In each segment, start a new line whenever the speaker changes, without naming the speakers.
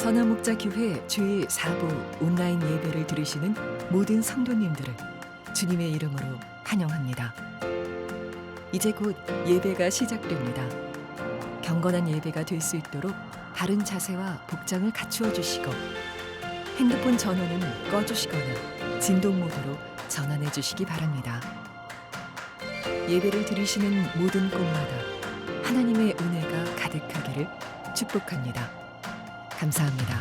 선화목자교회 주일 4부 온라인 예배를 들으시는 모든 성도님들을 주님의 이름으로 환영합니다. 이제 곧 예배가 시작됩니다. 경건한 예배가 될 수 있도록 바른 자세와 복장을 갖추어 주시고 핸드폰 전원은 꺼주시거나 진동 모드로 전환해 주시기 바랍니다. 예배를 들으시는 모든 곳마다 하나님의 은혜가 가득하기를 축복합니다. 감사합니다.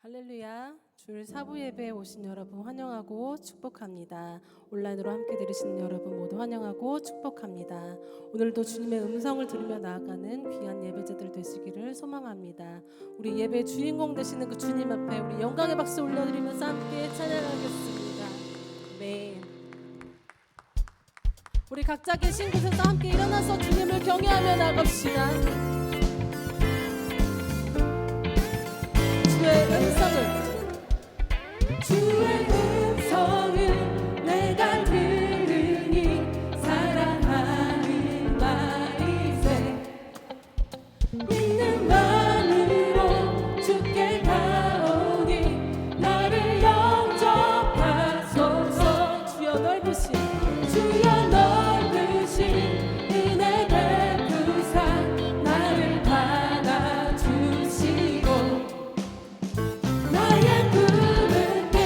할렐루야. 주일 사부 예배에 오신 여러분 환영하고 축복합니다. 온라인으로 함께 들으시는 여러분 모두 환영하고 축복합니다. 오늘도 주님의 음성을 들으며 나아가는 귀한 예배자들 되시기를 소망합니다. 우리 예배 주인공 되시는 그 주님 앞에 우리 영광의 박수 올려드리면서 함께 찬양하겠습니다. 아멘. 우리 각자 계신 곳에서 함께 일어나서 주님을 경외하며 나갑시다. 주의 음성을 내가 들으니 사랑하는 말이세 믿는 마음으로 주께 가오니 나를 영접하소서. 주여 넓으신 은혜 베푸사 나를 받아주시고 나의 꿈은 끝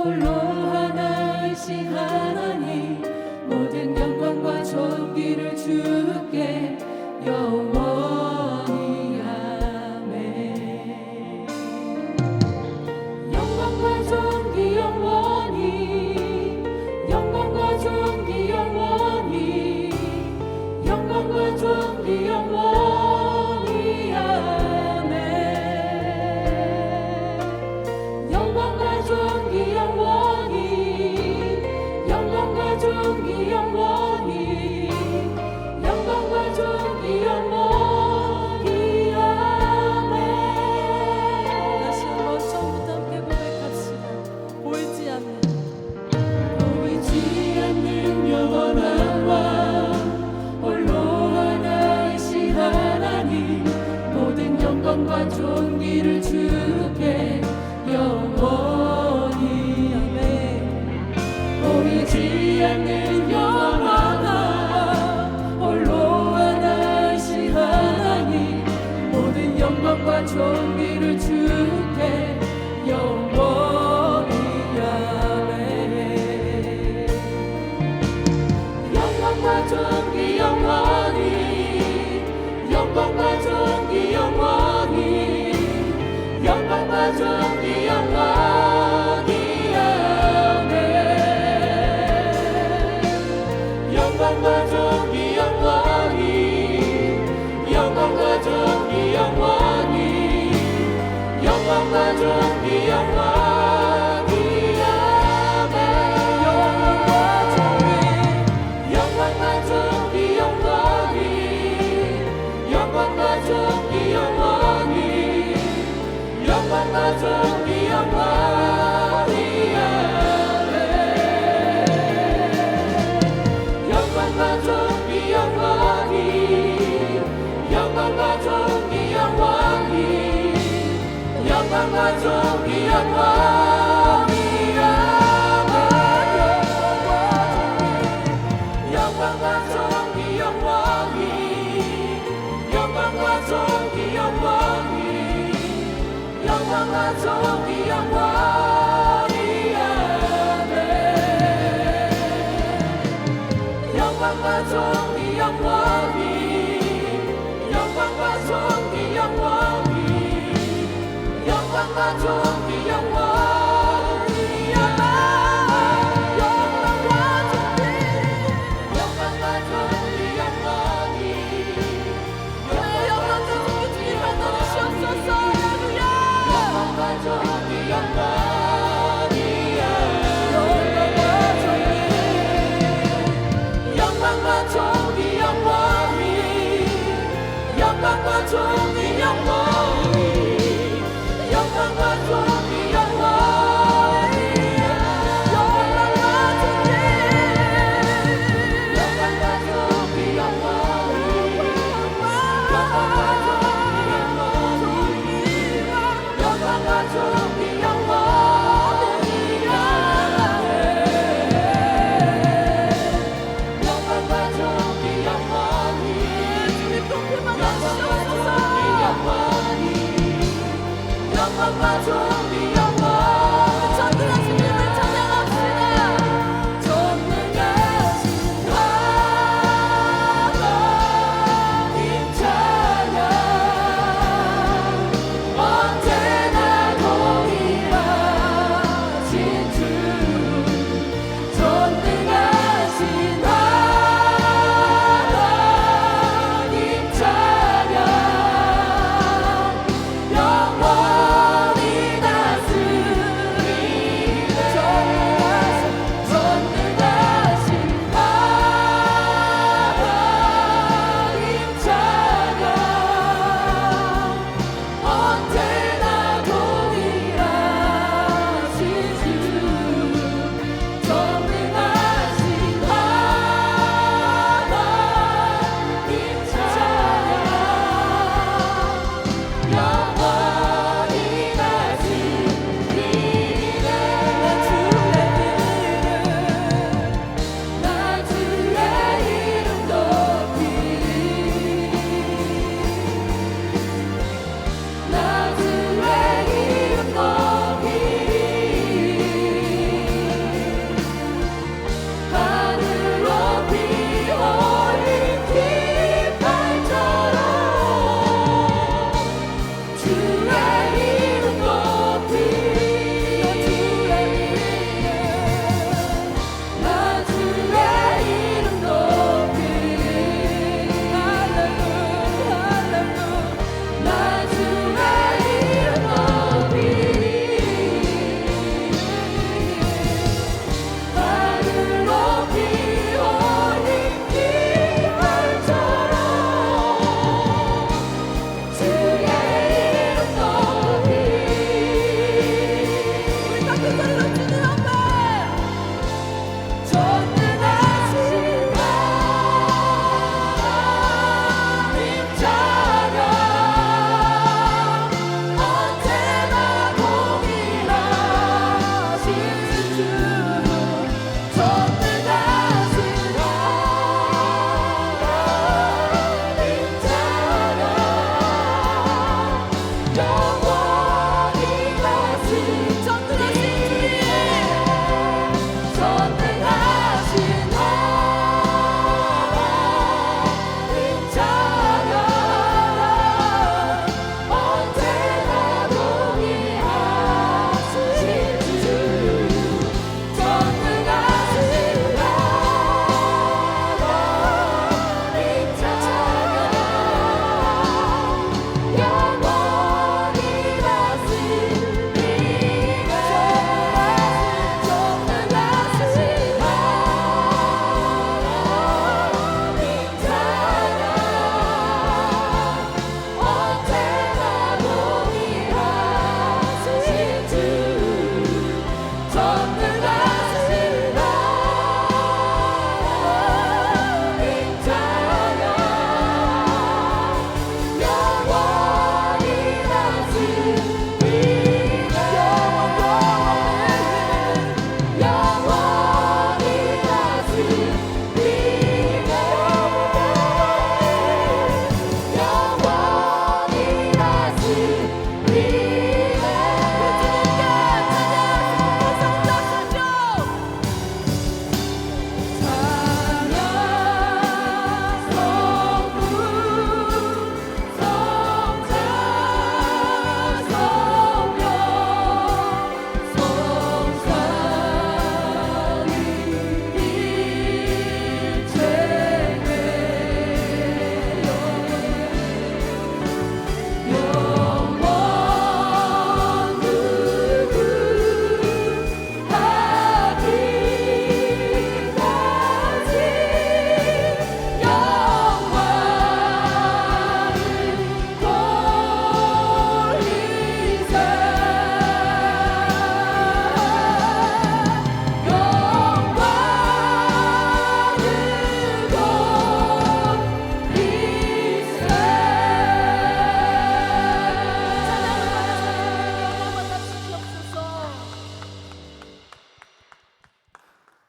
홀로 하나이신 하나님 모든 영광과 존귀를 주께 영원히 아멘. 영광과 존귀 영원히 영광과 존귀 영원히 영광과 존귀 영원히 아멘. 영광과 존귀 영원히 영광과 존귀 영원히 영광과 존귀 영원히 아멘. 다시 한번 처음부터 함께 고백합시다. 보이지 않는 영원한 왕 홀로 하나이신 하나님 모든 영광과 존귀를 주께 영원히 아멘. 보이지 않는 영원한 왕 홀로 하나이신 하나님 모든 영광과 존귀를 주께 영원히 아멘. 영광과 존귀 영원히 영광과 존귀 영원히 영광과 존귀 영원히 아멘. 영광과 존귀 영원히 영광과 존귀 영원히 영광과 존귀 영원히 아멘. 영광과 존귀 영원히 영광과 존귀 영원히 영광과 존귀 영원히 아멘. 영광과 존귀 영원히 영광과 존귀 영원히 영광과 존귀 영원히 아멘. 영광과 존귀 영원히 영광과 존귀 영원히 영광과 존귀 영원히 아멘. 영광과 존귀 영원히 영광과 존귀 영원히 영광과 존귀 영원히 아멘. 영광과 존귀 영원히 오늘 영광과 존귀 주님 받아주시옵소서. 할렐루야. 영광과 존귀 영원히 영광과 존귀 영광과 존귀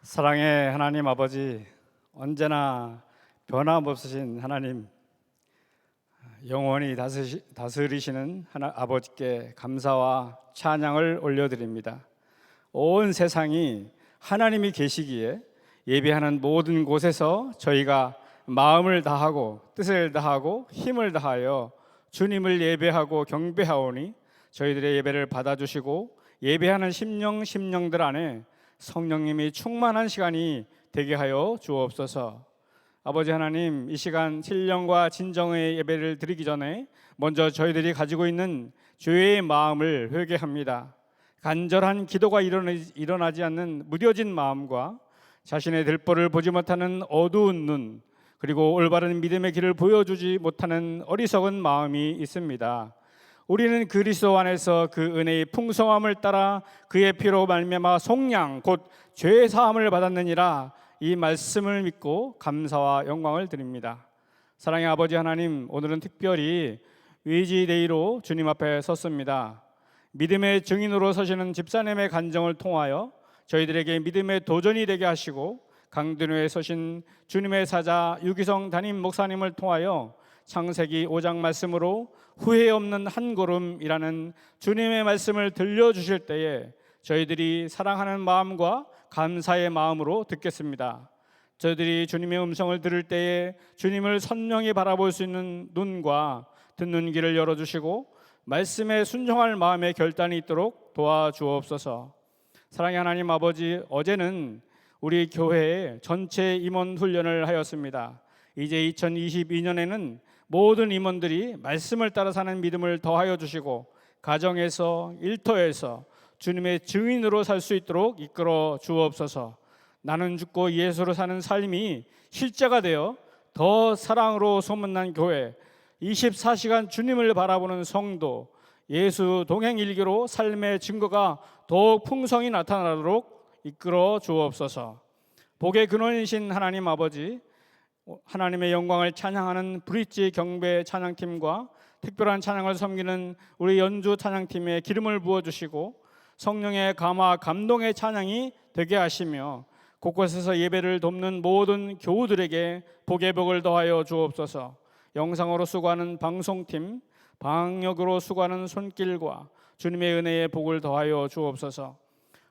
사랑의 하나님 아버지, 언제나 변함없으신 하나님, 영원히 다스리시는 아버지께 감사와 찬양을 올려드립니다. 온 세상이 하나님이 계시기에 예배하는 모든 곳에서 저희가 마음을 다하고 뜻을 다하고 힘을 다하여 주님을 예배하고 경배하오니 저희들의 예배를 받아주시고 예배하는 심령들 안에 성령님이 충만한 시간이 되게 하여 주옵소서. 아버지 하나님, 이 시간 신령과 진정의 예배를 드리기 전에 먼저 저희들이 가지고 있는 죄의 마음을 회개합니다. 간절한 기도가 일어나지 않는 무뎌진 마음과 자신의 들보를 보지 못하는 어두운 눈, 그리고 올바른 믿음의 길을 보여주지 못하는 어리석은 마음이 있습니다. 우리는 그리스도 안에서 그 은혜의 풍성함을 따라 그의 피로 말미암아 속량 곧 죄 사함을 받았느니라, 이 말씀을 믿고 감사와 영광을 드립니다. 사랑의 아버지 하나님, 오늘은 특별히 위지데이로 주님 앞에 섰습니다. 믿음의 증인으로 서시는 집사님의 간정을 통하여 저희들에게 믿음의 도전이 되게 하시고, 강둔회에 서신 주님의 사자 유기성 담임 목사님을 통하여 창세기 5장 말씀으로 후회 없는 한 걸음이라는 주님의 말씀을 들려주실 때에 저희들이 사랑하는 마음과 감사의 마음으로 듣겠습니다. 저희들이 주님의 음성을 들을 때에 주님을 선명히 바라볼 수 있는 눈과 듣는 길을 열어주시고 말씀에 순종할 마음의 결단이 있도록 도와주옵소서. 사랑의 하나님 아버지, 어제는 우리 교회에 전체 임원 훈련을 하였습니다. 이제 2022년에는 모든 임원들이 말씀을 따라 사는 믿음을 더하여 주시고 가정에서 일터에서 주님의 증인으로 살 수 있도록 이끌어 주옵소서. 나는 죽고 예수로 사는 삶이 실제가 되어 더 사랑으로 소문난 교회, 24시간 주님을 바라보는 성도, 예수 동행 일기로 삶의 증거가 더욱 풍성히 나타나도록 이끌어 주옵소서. 복의 근원이신 하나님 아버지, 하나님의 영광을 찬양하는 브릿지 경배 찬양팀과 특별한 찬양을 섬기는 우리 연주 찬양팀에 기름을 부어주시고 성령의 감화 감동의 찬양이 되게 하시며 곳곳에서 예배를 돕는 모든 교우들에게 복의 복을 더하여 주옵소서. 영상으로 수고하는 방송팀, 방역으로 수고하는 손길과 주님의 은혜의 복을 더하여 주옵소서.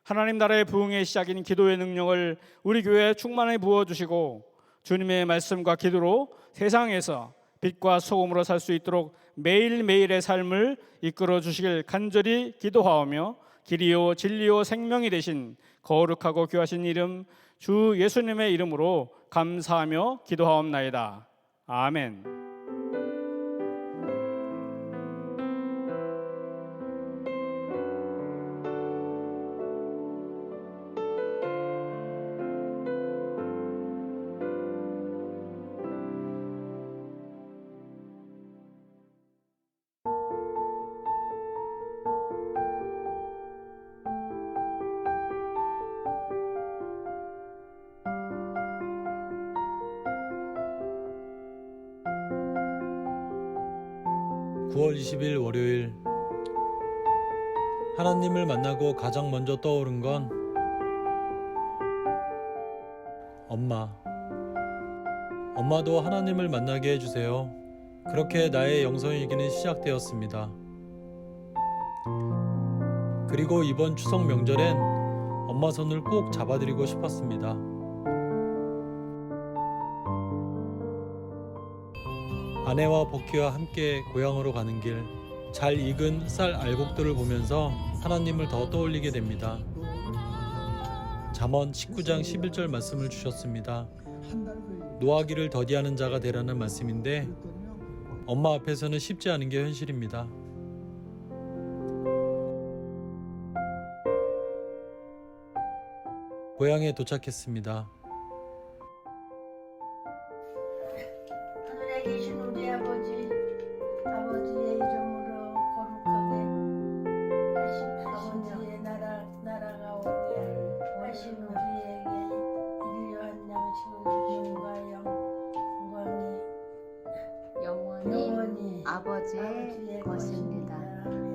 하나님 나라의 부흥의 시작인 기도의 능력을 우리 교회에 충만히 부어주시고 주님의 말씀과 기도로 세상에서 빛과 소금으로 살 수 있도록 매일매일의 삶을 이끌어 주시길 간절히 기도하오며 길이요 진리요 생명이 되신 거룩하고 귀하신 이름 주 예수님의 이름으로 감사하며 기도하옵나이다. 아멘.
9월 20일 월요일, 하나님을 만나고 가장 먼저 떠오른 건 엄마도 하나님을 만나게 해주세요. 그렇게 나의 영성일기는 시작되었습니다. 그리고 이번 추석 명절엔 엄마 손을 꼭 잡아드리고 싶었습니다. 아내와 복희와 함께 고향으로 가는 길, 잘 익은 쌀 알곡들을 보면서 하나님을 더 떠올리게 됩니다. 잠언 19장 11절 말씀을 주셨습니다. 노하기를 더디하는 자가 되라는 말씀인데 엄마 앞에서는 쉽지 않은 게 현실입니다. 고향에 도착했습니다.
하늘에 계신 우리 아버지의 이름으로 거룩하게 아버지의 나라가 오게 하신 우리에게 일용할 양식을 주시고 영원히
아버지의 것입니다.
것입니다.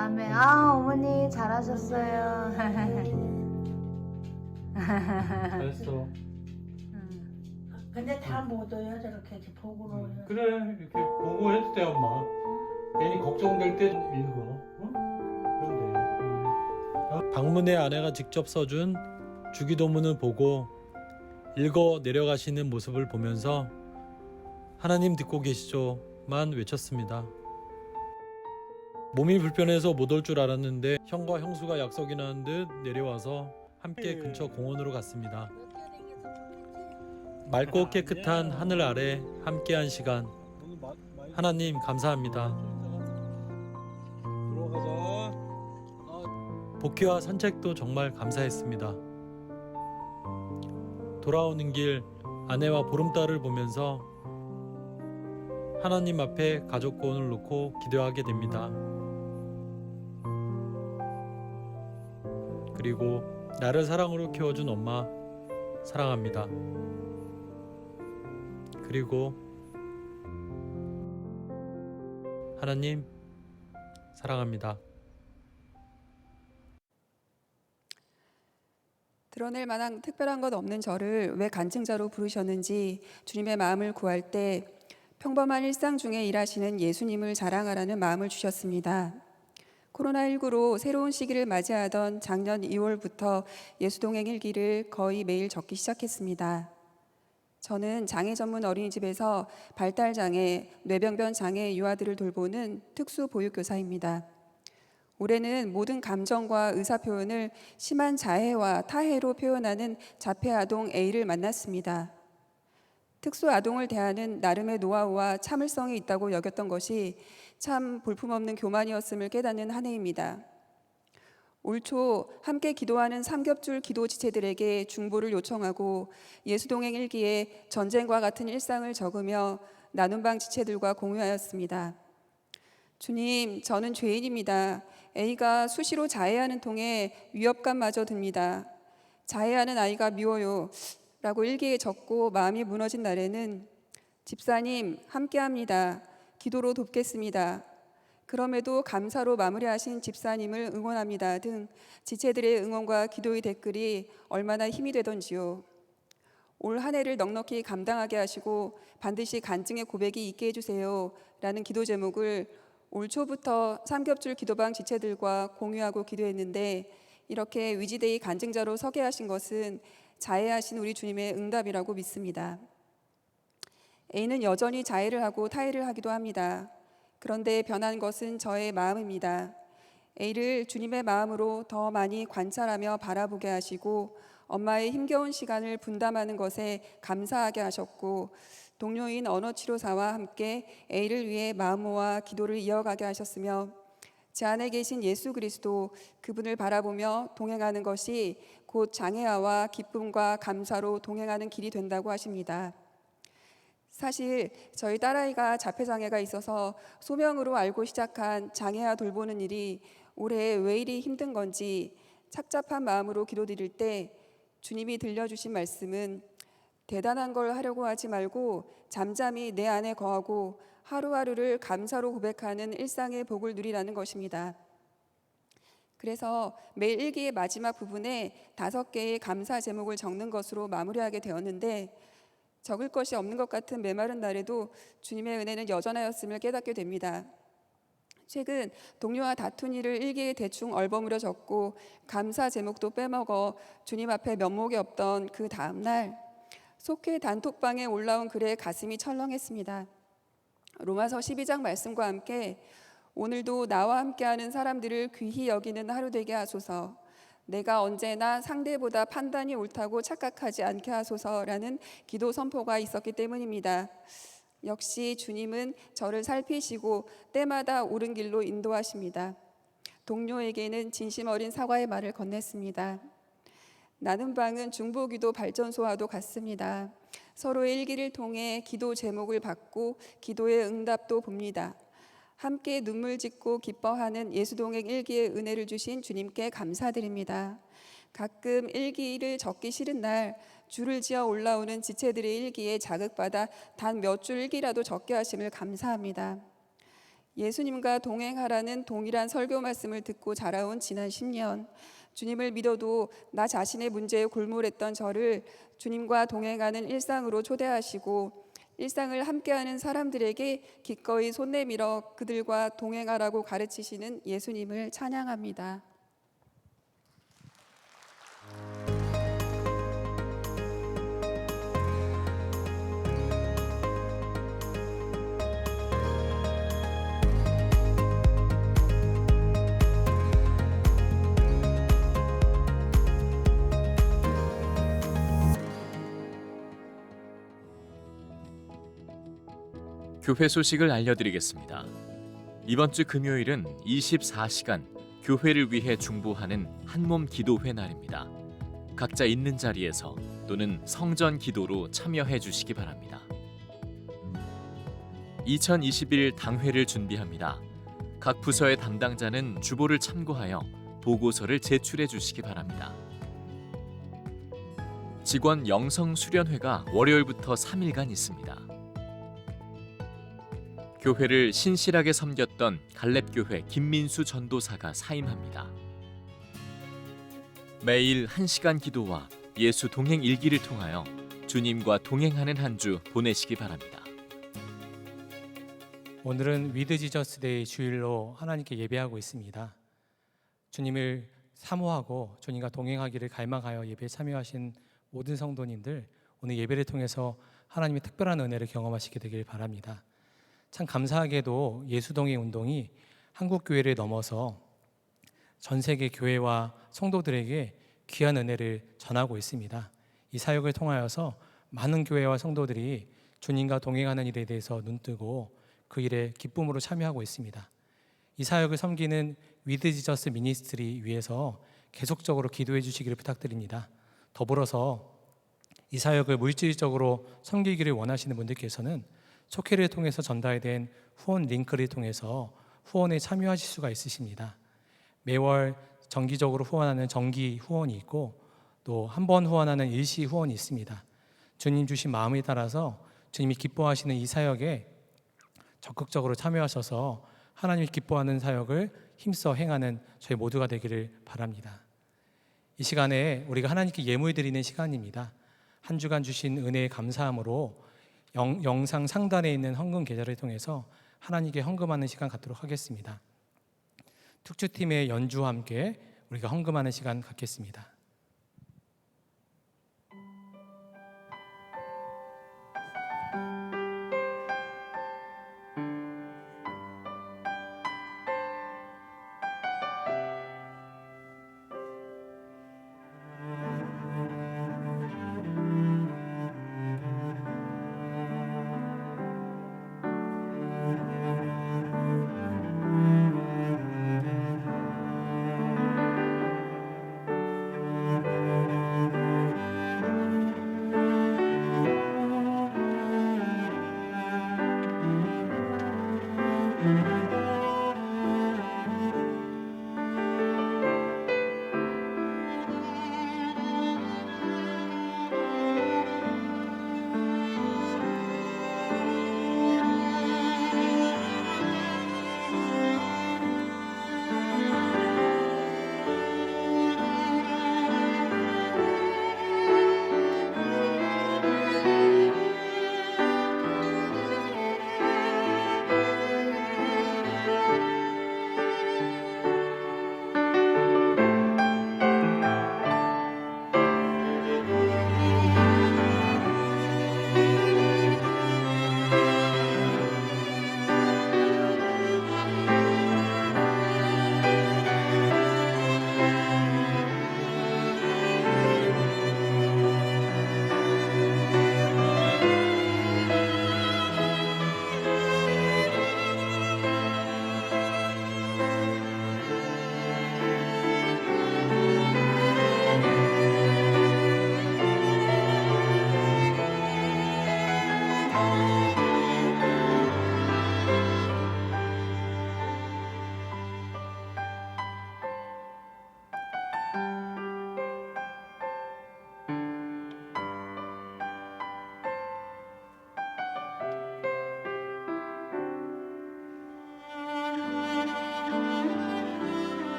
아멘. 어머니 잘하셨어요.
잘했어.
근데 다 못 와요. 저렇게 복으로.
그래, 이렇게 보고 해도 돼, 엄마. 괜히 걱정될 때 읽어. 그럼 돼. 방문의 아내가 직접 써준 주기도문을 보고 읽어 내려가시는 모습을 보면서 하나님 듣고 계시죠만 외쳤습니다. 몸이 불편해서 못 올 줄 알았는데 형과 형수가 약속이나 한 듯 내려와서 함께 근처 공원으로 갔습니다. 맑고 깨끗한 하늘 아래 함께한 시간, 하나님 감사합니다. 복희와 산책도 정말 감사했습니다. 돌아오는 길 아내와 보름달을 보면서 하나님 앞에 가족 구원을 놓고 기도하게 됩니다. 그리고 나를 사랑으로 키워준 엄마 사랑합니다. 그리고 하나님 사랑합니다.
드러낼 만한 특별한 것 없는 저를 왜 간증자로 부르셨는지 주님의 마음을 구할 때 평범한 일상 중에 일하시는 예수님을 자랑하라는 마음을 주셨습니다. 코로나19로 새로운 시기를 맞이하던 작년 2월부터 예수동행 일기를 거의 매일 적기 시작했습니다. 저는 장애 전문 어린이집에서 발달장애, 뇌병변 장애 유아들을 돌보는 특수 보육교사입니다. 올해는 모든 감정과 의사표현을 심한 자해와 타해로 표현하는 자폐아동 A를 만났습니다. 특수아동을 대하는 나름의 노하우와 참을성이 있다고 여겼던 것이 참 볼품없는 교만이었음을 깨닫는 한 해입니다. 올 초 함께 기도하는 삼겹줄 기도 지체들에게 중보를 요청하고 예수동행 일기에 전쟁과 같은 일상을 적으며 나눔방 지체들과 공유하였습니다. 주님, 저는 죄인입니다. A가 수시로 자해하는 통에 위협감마저 듭니다. 자해하는 아이가 미워요. 라고 일기에 적고 마음이 무너진 날에는 집사님 함께합니다. 기도로 돕겠습니다. 그럼에도 감사로 마무리하신 집사님을 응원합니다 등 지체들의 응원과 기도의 댓글이 얼마나 힘이 되던지요. 올 한 해를 넉넉히 감당하게 하시고 반드시 간증의 고백이 있게 해주세요 라는 기도 제목을 올 초부터 삼겹줄 기도방 지체들과 공유하고 기도했는데, 이렇게 위지데이 간증자로 서게 하신 것은 자애하신 우리 주님의 응답이라고 믿습니다. A는 여전히 자애를 하고 타애를 하기도 합니다. 그런데 변한 것은 저의 마음입니다. A를 주님의 마음으로 더 많이 관찰하며 바라보게 하시고 엄마의 힘겨운 시간을 분담하는 것에 감사하게 하셨고, 동료인 언어치료사와 함께 A를 위해 마음 모아 기도를 이어가게 하셨으며, 제 안에 계신 예수 그리스도, 그분을 바라보며 동행하는 것이 곧 장애아와 기쁨과 감사로 동행하는 길이 된다고 하십니다. 사실 저희 딸아이가 자폐장애가 있어서 소명으로 알고 시작한 장애아 돌보는 일이 올해 왜 이리 힘든 건지 착잡한 마음으로 기도드릴 때 주님이 들려주신 말씀은 대단한 걸 하려고 하지 말고 잠잠히 내 안에 거하고 하루하루를 감사로 고백하는 일상의 복을 누리라는 것입니다. 그래서 매일 일기의 마지막 부분에 5개의 감사 제목을 적는 것으로 마무리하게 되었는데, 적을 것이 없는 것 같은 메마른 날에도 주님의 은혜는 여전하였음을 깨닫게 됩니다. 최근 동료와 다툰 일을 일기에 대충 얼버무려 적고 감사 제목도 빼먹어 주님 앞에 면목이 없던 그 다음 날, 속회 단톡방에 올라온 글에 가슴이 철렁했습니다. 로마서 12장 말씀과 함께 오늘도 나와 함께하는 사람들을 귀히 여기는 하루 되게 하소서, 내가 언제나 상대보다 판단이 옳다고 착각하지 않게 하소서라는 기도 선포가 있었기 때문입니다. 역시 주님은 저를 살피시고 때마다 옳은 길로 인도하십니다. 동료에게는 진심 어린 사과의 말을 건넸습니다. 나는 방은 중보기도 발전소와도 같습니다. 서로의 일기를 통해 기도 제목을 받고 기도의 응답도 봅니다. 함께 눈물 짓고 기뻐하는 예수동행 일기의 은혜를 주신 주님께 감사드립니다. 가끔 일기를 적기 싫은 날 줄을 지어 올라오는 지체들의 일기에 자극받아 단 몇 줄 일기라도 적게 하심을 감사합니다. 예수님과 동행하라는 동일한 설교 말씀을 듣고 자라온 지난 10년, 주님을 믿어도 나 자신의 문제에 골몰했던 저를 주님과 동행하는 일상으로 초대하시고 일상을 함께하는 사람들에게 기꺼이 손 내밀어 그들과 동행하라고 가르치시는 예수님을 찬양합니다.
교회 소식을 알려드리겠습니다. 이번 주 금요일은 24시간 교회를 위해 중보하는 한몸 기도회 날입니다. 각자 있는 자리에서 또는 성전 기도로 참여해 주시기 바랍니다. 2021 당회를 준비합니다. 각 부서의 담당자는 주보를 참고하여 보고서를 제출해 주시기 바랍니다. 직원 영성 수련회가 월요일부터 3일간 있습니다. 교회를 신실하게 섬겼던 갈렙교회 김민수 전도사가 사임합니다. 매일 1시간 기도와 예수 동행 일기를 통하여 주님과 동행하는 한 주 보내시기 바랍니다.
오늘은 위드 지저스 데이 주일로 하나님께 예배하고 있습니다. 주님을 사모하고 주님과 동행하기를 갈망하여 예배에 참여하신 모든 성도님들, 오늘 예배를 통해서 하나님의 특별한 은혜를 경험하시게 되길 바랍니다. 참 감사하게도 예수동행 운동이 한국 교회를 넘어서 전 세계 교회와 성도들에게 귀한 은혜를 전하고 있습니다. 이 사역을 통하여서 많은 교회와 성도들이 주님과 동행하는 일에 대해서 눈뜨고 그 일에 기쁨으로 참여하고 있습니다. 이 사역을 섬기는 위드 지저스 미니스트리 위해서 계속적으로 기도해 주시기를 부탁드립니다. 더불어서 이 사역을 물질적으로 섬기기를 원하시는 분들께서는 촉회를 통해서 전달된 후원 링크를 통해서 후원에 참여하실 수가 있으십니다. 매월 정기적으로 후원하는 정기 후원이 있고 또 한 번 후원하는 일시 후원이 있습니다. 주님 주신 마음에 따라서 주님이 기뻐하시는 이 사역에 적극적으로 참여하셔서 하나님이 기뻐하는 사역을 힘써 행하는 저희 모두가 되기를 바랍니다. 이 시간에 우리가 하나님께 예물드리는 시간입니다. 한 주간 주신 은혜에 감사함으로 영상 상단에 있는 헌금 계좌를 통해서 하나님께 헌금하는 시간 갖도록 하겠습니다. 특주팀의 연주와 함께 우리가 헌금하는 시간 갖겠습니다.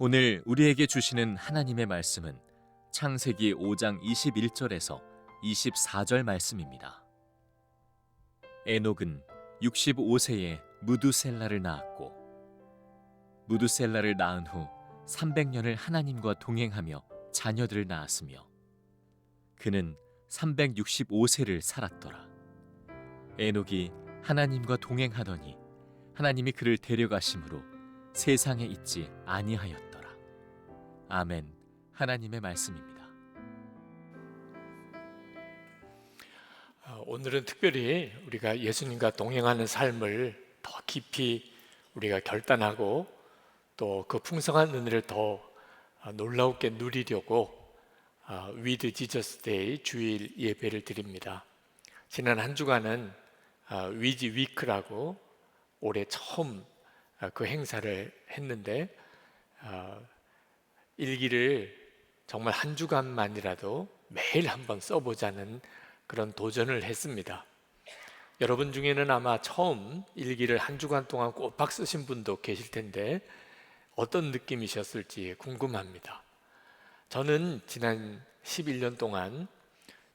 오늘 우리에게 주시는 하나님의 말씀은 창세기 5장 21절에서 24절 말씀입니다. 에녹은 65세에 무두셀라를 낳았고 무두셀라를 낳은 후 300년을 하나님과 동행하며 자녀들을 낳았으며 그는 365세를 살았더라. 에녹이 하나님과 동행하더니 하나님이 그를 데려가심으로 세상에 있지 아니하였더라. 아멘. 하나님의 말씀입니다.
오늘은 특별히 우리가 예수님과 동행하는 삶을 더 깊이 우리가 결단하고 또 그 풍성한 은혜를 더 놀라우게 누리려고 위드 지저스 데이 주일 예배를 드립니다. 지난 한 주간은 위지 위크라고 올해 처음 그 행사를 했는데 일기를 정말 한 주간만이라도 매일 한번 써보자는 그런 도전을 했습니다. 여러분 중에는 아마 처음 일기를 한 주간 동안 꼬박 쓰신 분도 계실 텐데 어떤 느낌이셨을지 궁금합니다. 저는 지난 11년 동안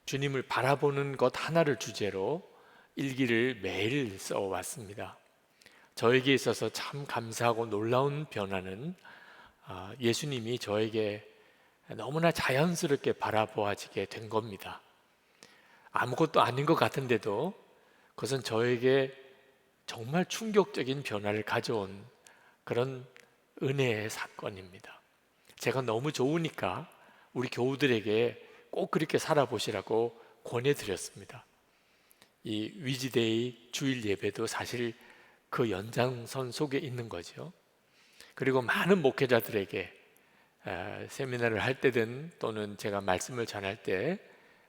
주님을 바라보는 것 하나를 주제로 일기를 매일 써왔습니다. 저에게 있어서 참 감사하고 놀라운 변화는 예수님이 저에게 너무나 자연스럽게 바라보아지게 된 겁니다. 아무것도 아닌 것 같은데도 그것은 저에게 정말 충격적인 변화를 가져온 그런 은혜의 사건입니다. 제가 너무 좋으니까 우리 교우들에게 꼭 그렇게 살아보시라고 권해드렸습니다. 이 위즈데이 주일 예배도 사실 그 연장선 속에 있는 거죠. 그리고 많은 목회자들에게 세미나를 할 때든 또는 제가 말씀을 전할 때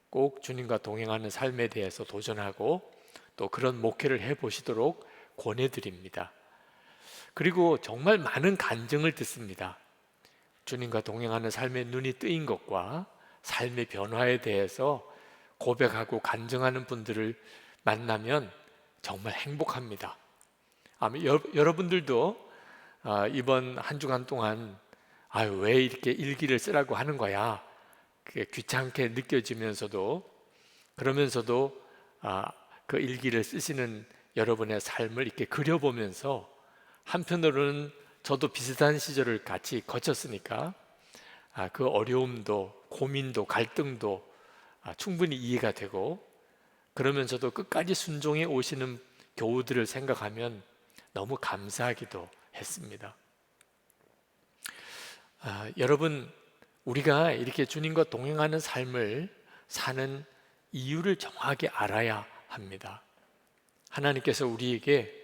꼭 주님과 동행하는 삶에 대해서 도전하고 또 그런 목회를 해보시도록 권해드립니다. 그리고 정말 많은 간증을 듣습니다. 주님과 동행하는 삶에 눈이 뜨인 것과 삶의 변화에 대해서 고백하고 간증하는 분들을 만나면 정말 행복합니다. 아마 여러분들도 이번 한 주간 동안 왜 이렇게 일기를 쓰라고 하는 거야? 그게 귀찮게 느껴지면서도 그러면서도 그 일기를 쓰시는 여러분의 삶을 이렇게 그려보면서 한편으로는 저도 비슷한 시절을 같이 거쳤으니까 그 어려움도 고민도 갈등도 충분히 이해가 되고 그러면서도 끝까지 순종해 오시는 교우들을 생각하면 너무 감사하기도 했습니다. 여러분, 우리가 이렇게 주님과 동행하는 삶을 사는 이유를 정확히 알아야 합니다. 하나님께서 우리에게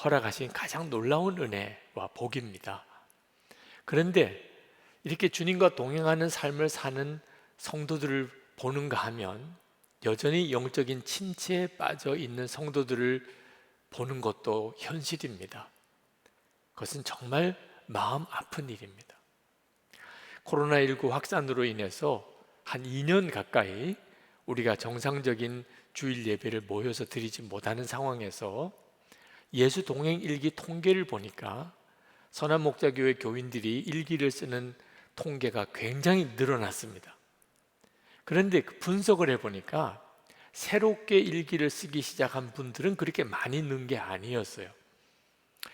허락하신 가장 놀라운 은혜와 복입니다. 그런데 이렇게 주님과 동행하는 삶을 사는 성도들을 보는가 하면 여전히 영적인 침체에 빠져 있는 성도들을 보는 것도 현실입니다. 그것은 정말 마음 아픈 일입니다. 코로나19 확산으로 인해서 한 2년 가까이 우리가 정상적인 주일 예배를 모여서 드리지 못하는 상황에서 예수 동행 일기 통계를 보니까 선한목자교회 교인들이 일기를 쓰는 통계가 굉장히 늘어났습니다. 그런데 그 분석을 해보니까 새롭게 일기를 쓰기 시작한 분들은 그렇게 많이 는 게 아니었어요.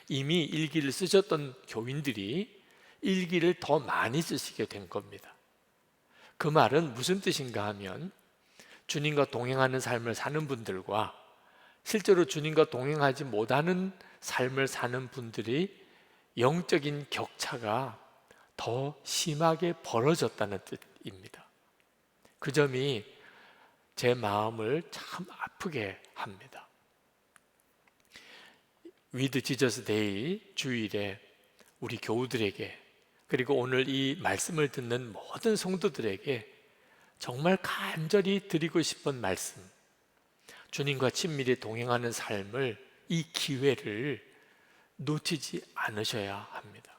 이미 일기를 쓰셨던 교인들이 일기를 더 많이 쓰시게 된 겁니다. 그 말은 무슨 뜻인가 하면 주님과 동행하는 삶을 사는 분들과 실제로 주님과 동행하지 못하는 삶을 사는 분들이 영적인 격차가 더 심하게 벌어졌다는 뜻입니다. 그 점이 제 마음을 참 아프게 합니다. 위드 지저스 데이 주일에 우리 교우들에게 그리고 오늘 이 말씀을 듣는 모든 성도들에게 정말 간절히 드리고 싶은 말씀, 주님과 친밀히 동행하는 삶을 이 기회를 놓치지 않으셔야 합니다.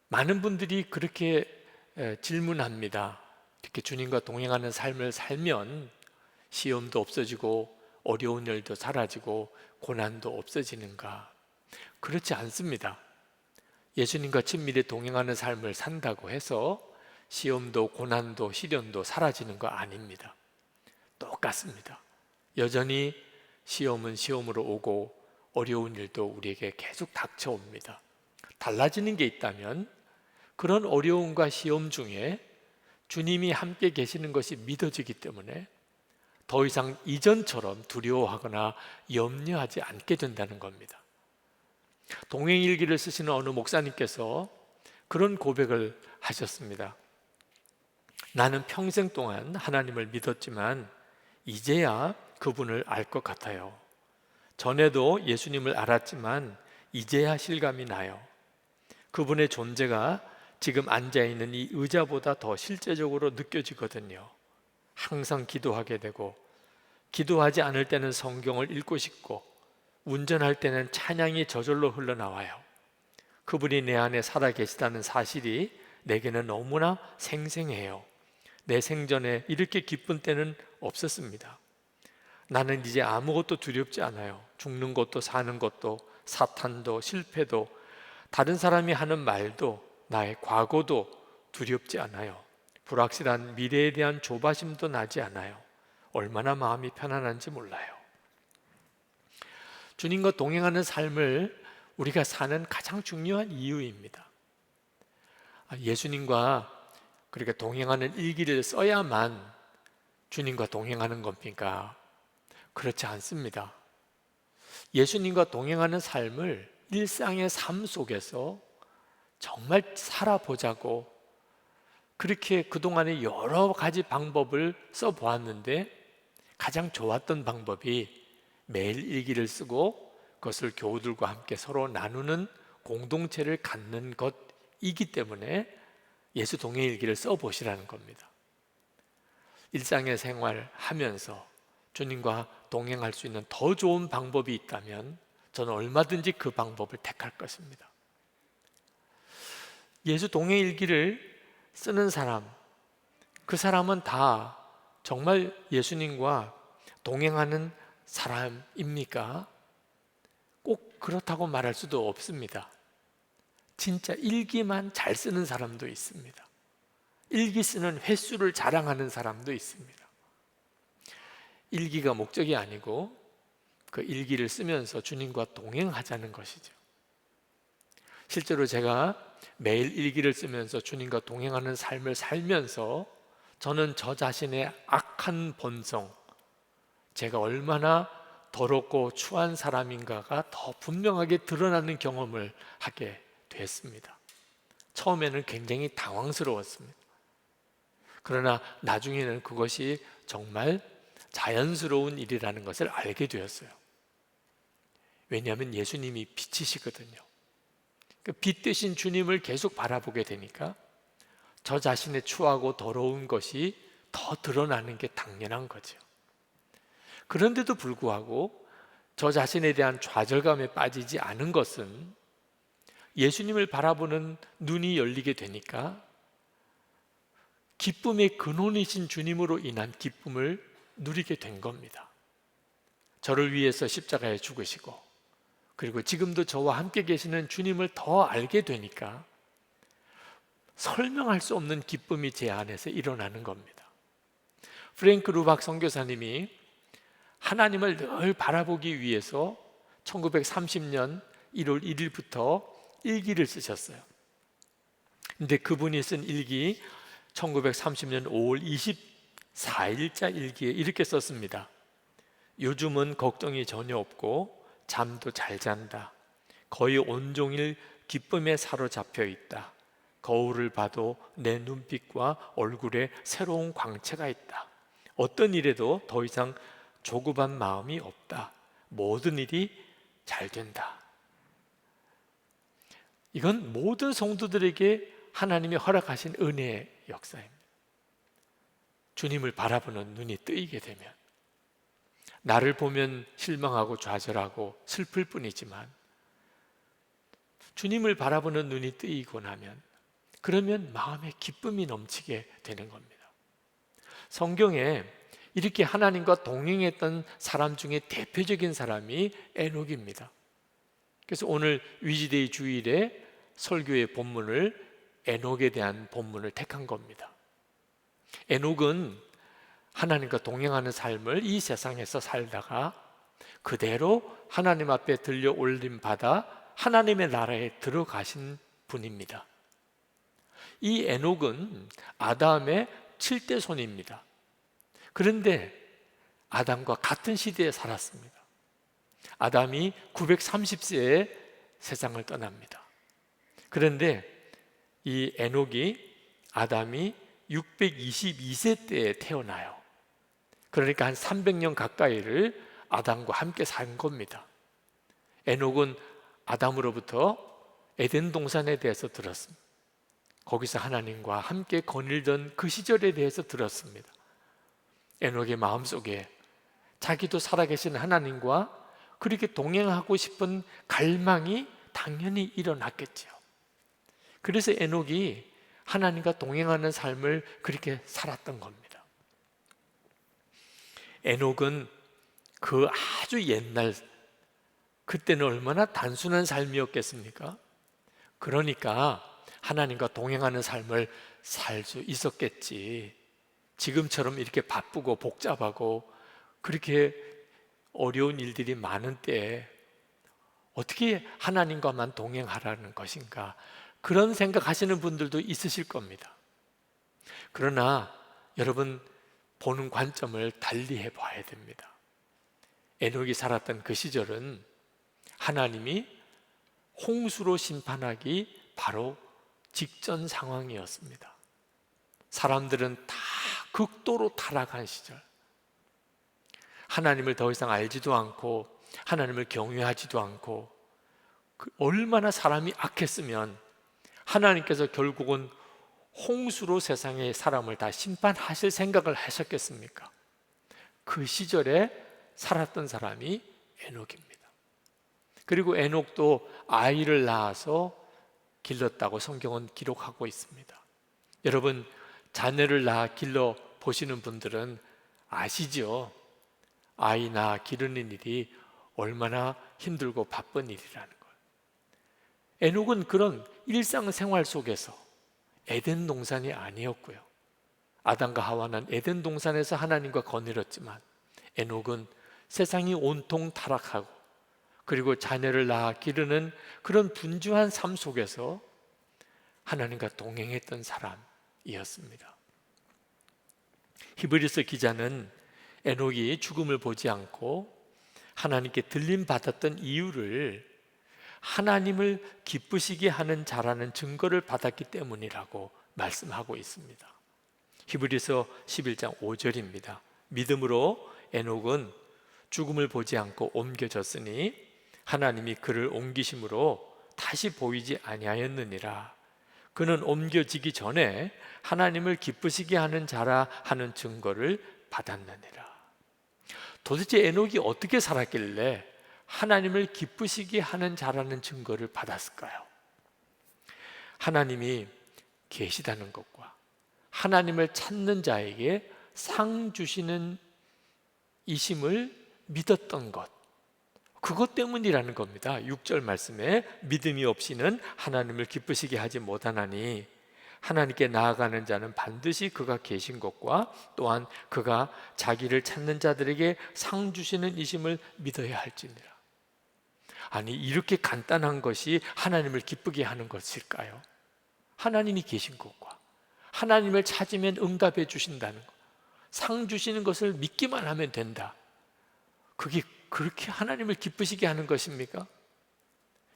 많은 분들이 그렇게 질문합니다. 이렇게 주님과 동행하는 삶을 살면 시험도 없어지고 어려운 일도 사라지고 고난도 없어지는가? 그렇지 않습니다. 예수님과 친밀히 동행하는 삶을 산다고 해서 시험도 고난도 시련도 사라지는 거 아닙니다. 똑같습니다. 여전히 시험은 시험으로 오고 어려운 일도 우리에게 계속 닥쳐옵니다. 달라지는 게 있다면 그런 어려움과 시험 중에 주님이 함께 계시는 것이 믿어지기 때문에 더 이상 이전처럼 두려워하거나 염려하지 않게 된다는 겁니다. 동행일기를 쓰시는 어느 목사님께서 그런 고백을 하셨습니다. 나는 평생 동안 하나님을 믿었지만 이제야 그분을 알 것 같아요. 전에도 예수님을 알았지만 이제야 실감이 나요. 그분의 존재가 지금 앉아있는 이 의자보다 더 실제적으로 느껴지거든요. 항상 기도하게 되고, 기도하지 않을 때는 성경을 읽고 싶고, 운전할 때는 찬양이 저절로 흘러나와요. 그분이 내 안에 살아계시다는 사실이 내게는 너무나 생생해요. 내 생전에 이렇게 기쁜 때는 없었습니다. 나는 이제 아무것도 두렵지 않아요. 죽는 것도 사는 것도, 사탄도 실패도, 다른 사람이 하는 말도, 나의 과거도 두렵지 않아요. 불확실한 미래에 대한 조바심도 나지 않아요. 얼마나 마음이 편안한지 몰라요. 주님과 동행하는 삶을 우리가 사는 가장 중요한 이유입니다. 예수님과 그렇게 동행하는 일기를 써야만 주님과 동행하는 겁니까? 그렇지 않습니다. 예수님과 동행하는 삶을 일상의 삶 속에서 정말 살아보자고 그렇게 그동안에 여러 가지 방법을 써보았는데 가장 좋았던 방법이 매일 일기를 쓰고 그것을 교우들과 함께 서로 나누는 공동체를 갖는 것이기 때문에 예수 동행일기를 써보시라는 겁니다. 일상의 생활하면서 주님과 동행할 수 있는 더 좋은 방법이 있다면 저는 얼마든지 그 방법을 택할 것입니다. 예수 동행일기를 쓰는 사람, 그 사람은 다 정말 예수님과 동행하는 사람입니까? 꼭 그렇다고 말할 수도 없습니다. 진짜 일기만 잘 쓰는 사람도 있습니다. 일기 쓰는 횟수를 자랑하는 사람도 있습니다. 일기가 목적이 아니고 그 일기를 쓰면서 주님과 동행하자는 것이죠. 실제로 제가 매일 일기를 쓰면서 주님과 동행하는 삶을 살면서 저는 저 자신의 악한 본성, 제가 얼마나 더럽고 추한 사람인가가 더 분명하게 드러나는 경험을 하게 됐습니다. 처음에는 굉장히 당황스러웠습니다. 그러나 나중에는 그것이 정말 자연스러운 일이라는 것을 알게 되었어요. 왜냐하면 예수님이 빛이시거든요. 그 빛 대신 주님을 계속 바라보게 되니까 저 자신의 추하고 더러운 것이 더 드러나는 게 당연한 거죠. 그런데도 불구하고 저 자신에 대한 좌절감에 빠지지 않은 것은 예수님을 바라보는 눈이 열리게 되니까 기쁨의 근원이신 주님으로 인한 기쁨을 누리게 된 겁니다. 저를 위해서 십자가에 죽으시고 그리고 지금도 저와 함께 계시는 주님을 더 알게 되니까 설명할 수 없는 기쁨이 제 안에서 일어나는 겁니다. 프랭크 루박 선교사님이 하나님을 늘 바라보기 위해서 1930년 1월 1일부터 일기를 쓰셨어요. 근데 그분이 쓴 일기 1930년 5월 24일자 일기에 이렇게 썼습니다. 요즘은 걱정이 전혀 없고 잠도 잘 잔다. 거의 온종일 기쁨에 사로잡혀 있다. 거울을 봐도 내 눈빛과 얼굴에 새로운 광채가 있다. 어떤 일에도 더 이상 조급한 마음이 없다. 모든 일이 잘 된다. 이건 모든 성도들에게 하나님이 허락하신 은혜의 역사입니다. 주님을 바라보는 눈이 뜨이게 되면 나를 보면 실망하고 좌절하고 슬플 뿐이지만 주님을 바라보는 눈이 뜨이고 나면 그러면 마음에 기쁨이 넘치게 되는 겁니다. 성경에 이렇게 하나님과 동행했던 사람 중에 대표적인 사람이 에녹입니다. 그래서 오늘 위즈데이 주일에 설교의 본문을 에녹에 대한 본문을 택한 겁니다. 에녹은 하나님과 동행하는 삶을 이 세상에서 살다가 그대로 하나님 앞에 들려 올림 받아 하나님의 나라에 들어가신 분입니다. 이 에녹은 아담의 7대 손입니다. 그런데 아담과 같은 시대에 살았습니다. 아담이 930세에 세상을 떠납니다. 그런데 이 에녹이 아담이 622세 때에 태어나요. 그러니까 한 300년 가까이를 아담과 함께 산 겁니다. 에녹은 아담으로부터 에덴 동산에 대해서 들었습니다. 거기서 하나님과 함께 거닐던 그 시절에 대해서 들었습니다. 에녹의 마음속에 자기도 살아계신 하나님과 그렇게 동행하고 싶은 갈망이 당연히 일어났겠지요. 그래서 에녹이 하나님과 동행하는 삶을 그렇게 살았던 겁니다. 에녹은 그 아주 옛날, 그때는 얼마나 단순한 삶이었겠습니까? 그러니까 하나님과 동행하는 삶을 살 수 있었겠지. 지금처럼 이렇게 바쁘고 복잡하고 그렇게 어려운 일들이 많은 때에 어떻게 하나님과만 동행하라는 것인가, 그런 생각하시는 분들도 있으실 겁니다. 그러나 여러분, 보는 관점을 달리 해봐야 됩니다. 에녹이 살았던 그 시절은 하나님이 홍수로 심판하기 바로 직전 상황이었습니다. 사람들은 다 극도로 타락한 시절, 하나님을 더 이상 알지도 않고 하나님을 경외하지도 않고, 얼마나 사람이 악했으면 하나님께서 결국은 홍수로 세상의 사람을 다 심판하실 생각을 하셨겠습니까? 그 시절에 살았던 사람이 에녹입니다. 그리고 에녹도 아이를 낳아서 길렀다고 성경은 기록하고 있습니다. 여러분, 자녀를 낳아 길러 보시는 분들은 아시죠? 아이 낳아 기르는 일이 얼마나 힘들고 바쁜 일이라는 걸. 에녹은 그런 일상생활 속에서, 에덴 동산이 아니었고요, 아담과 하와는 에덴 동산에서 하나님과 거닐었지만 에녹은 세상이 온통 타락하고 그리고 자녀를 낳아 기르는 그런 분주한 삶 속에서 하나님과 동행했던 사람이었습니다. 히브리서 기자는 에녹이 죽음을 보지 않고 하나님께 들림 받았던 이유를 하나님을 기쁘시게 하는 자라는 증거를 받았기 때문이라고 말씀하고 있습니다. 히브리서 11장 5절입니다. 믿음으로 에녹은 죽음을 보지 않고 옮겨졌으니 하나님이 그를 옮기심으로 다시 보이지 아니하였느니라. 그는 옮겨지기 전에 하나님을 기쁘시게 하는 자라 하는 증거를 받았느니라. 도대체 에녹이 어떻게 살았길래 하나님을 기쁘시게 하는 자라는 증거를 받았을까요? 하나님이 계시다는 것과 하나님을 찾는 자에게 상 주시는 이심을 믿었던 것, 그것 때문이라는 겁니다. 6절 말씀에 믿음이 없이는 하나님을 기쁘시게 하지 못하나니 하나님께 나아가는 자는 반드시 그가 계신 것과 또한 그가 자기를 찾는 자들에게 상 주시는 이심을 믿어야 할지니라. 아니, 이렇게 간단한 것이 하나님을 기쁘게 하는 것일까요? 하나님이 계신 것과 하나님을 찾으면 응답해 주신다는 것, 상 주시는 것을 믿기만 하면 된다, 그게 그렇게 하나님을 기쁘시게 하는 것입니까?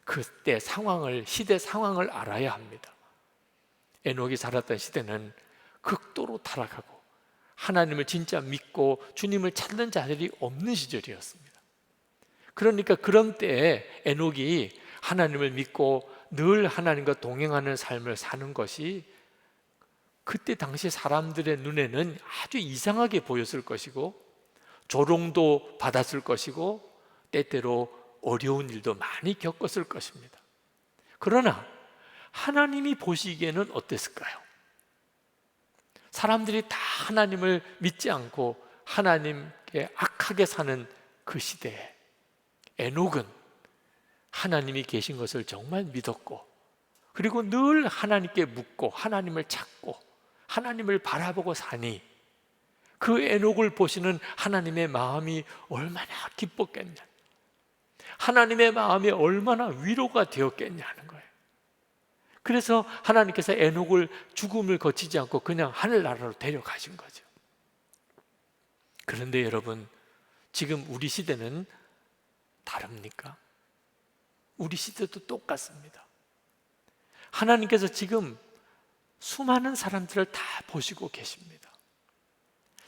그때 상황을, 시대 상황을 알아야 합니다. 에녹이 살았던 시대는 극도로 타락하고 하나님을 진짜 믿고 주님을 찾는 자들이 없는 시절이었습니다. 그러니까 그런 때에 에녹이 하나님을 믿고 늘 하나님과 동행하는 삶을 사는 것이 그때 당시 사람들의 눈에는 아주 이상하게 보였을 것이고 조롱도 받았을 것이고 때때로 어려운 일도 많이 겪었을 것입니다. 그러나 하나님이 보시기에는 어땠을까요? 사람들이 다 하나님을 믿지 않고 하나님께 악하게 사는 그 시대에 에녹은 하나님이 계신 것을 정말 믿었고, 그리고 늘 하나님께 묻고 하나님을 찾고 하나님을 바라보고 사니 그 에녹을 보시는 하나님의 마음이 얼마나 기뻤겠냐, 하나님의 마음이 얼마나 위로가 되었겠냐는 거예요. 그래서 하나님께서 에녹을 죽음을 거치지 않고 그냥 하늘나라로 데려가신 거죠. 그런데 여러분, 지금 우리 시대는 다릅니까? 우리 시대도 똑같습니다. 하나님께서 지금 수많은 사람들을 다 보시고 계십니다.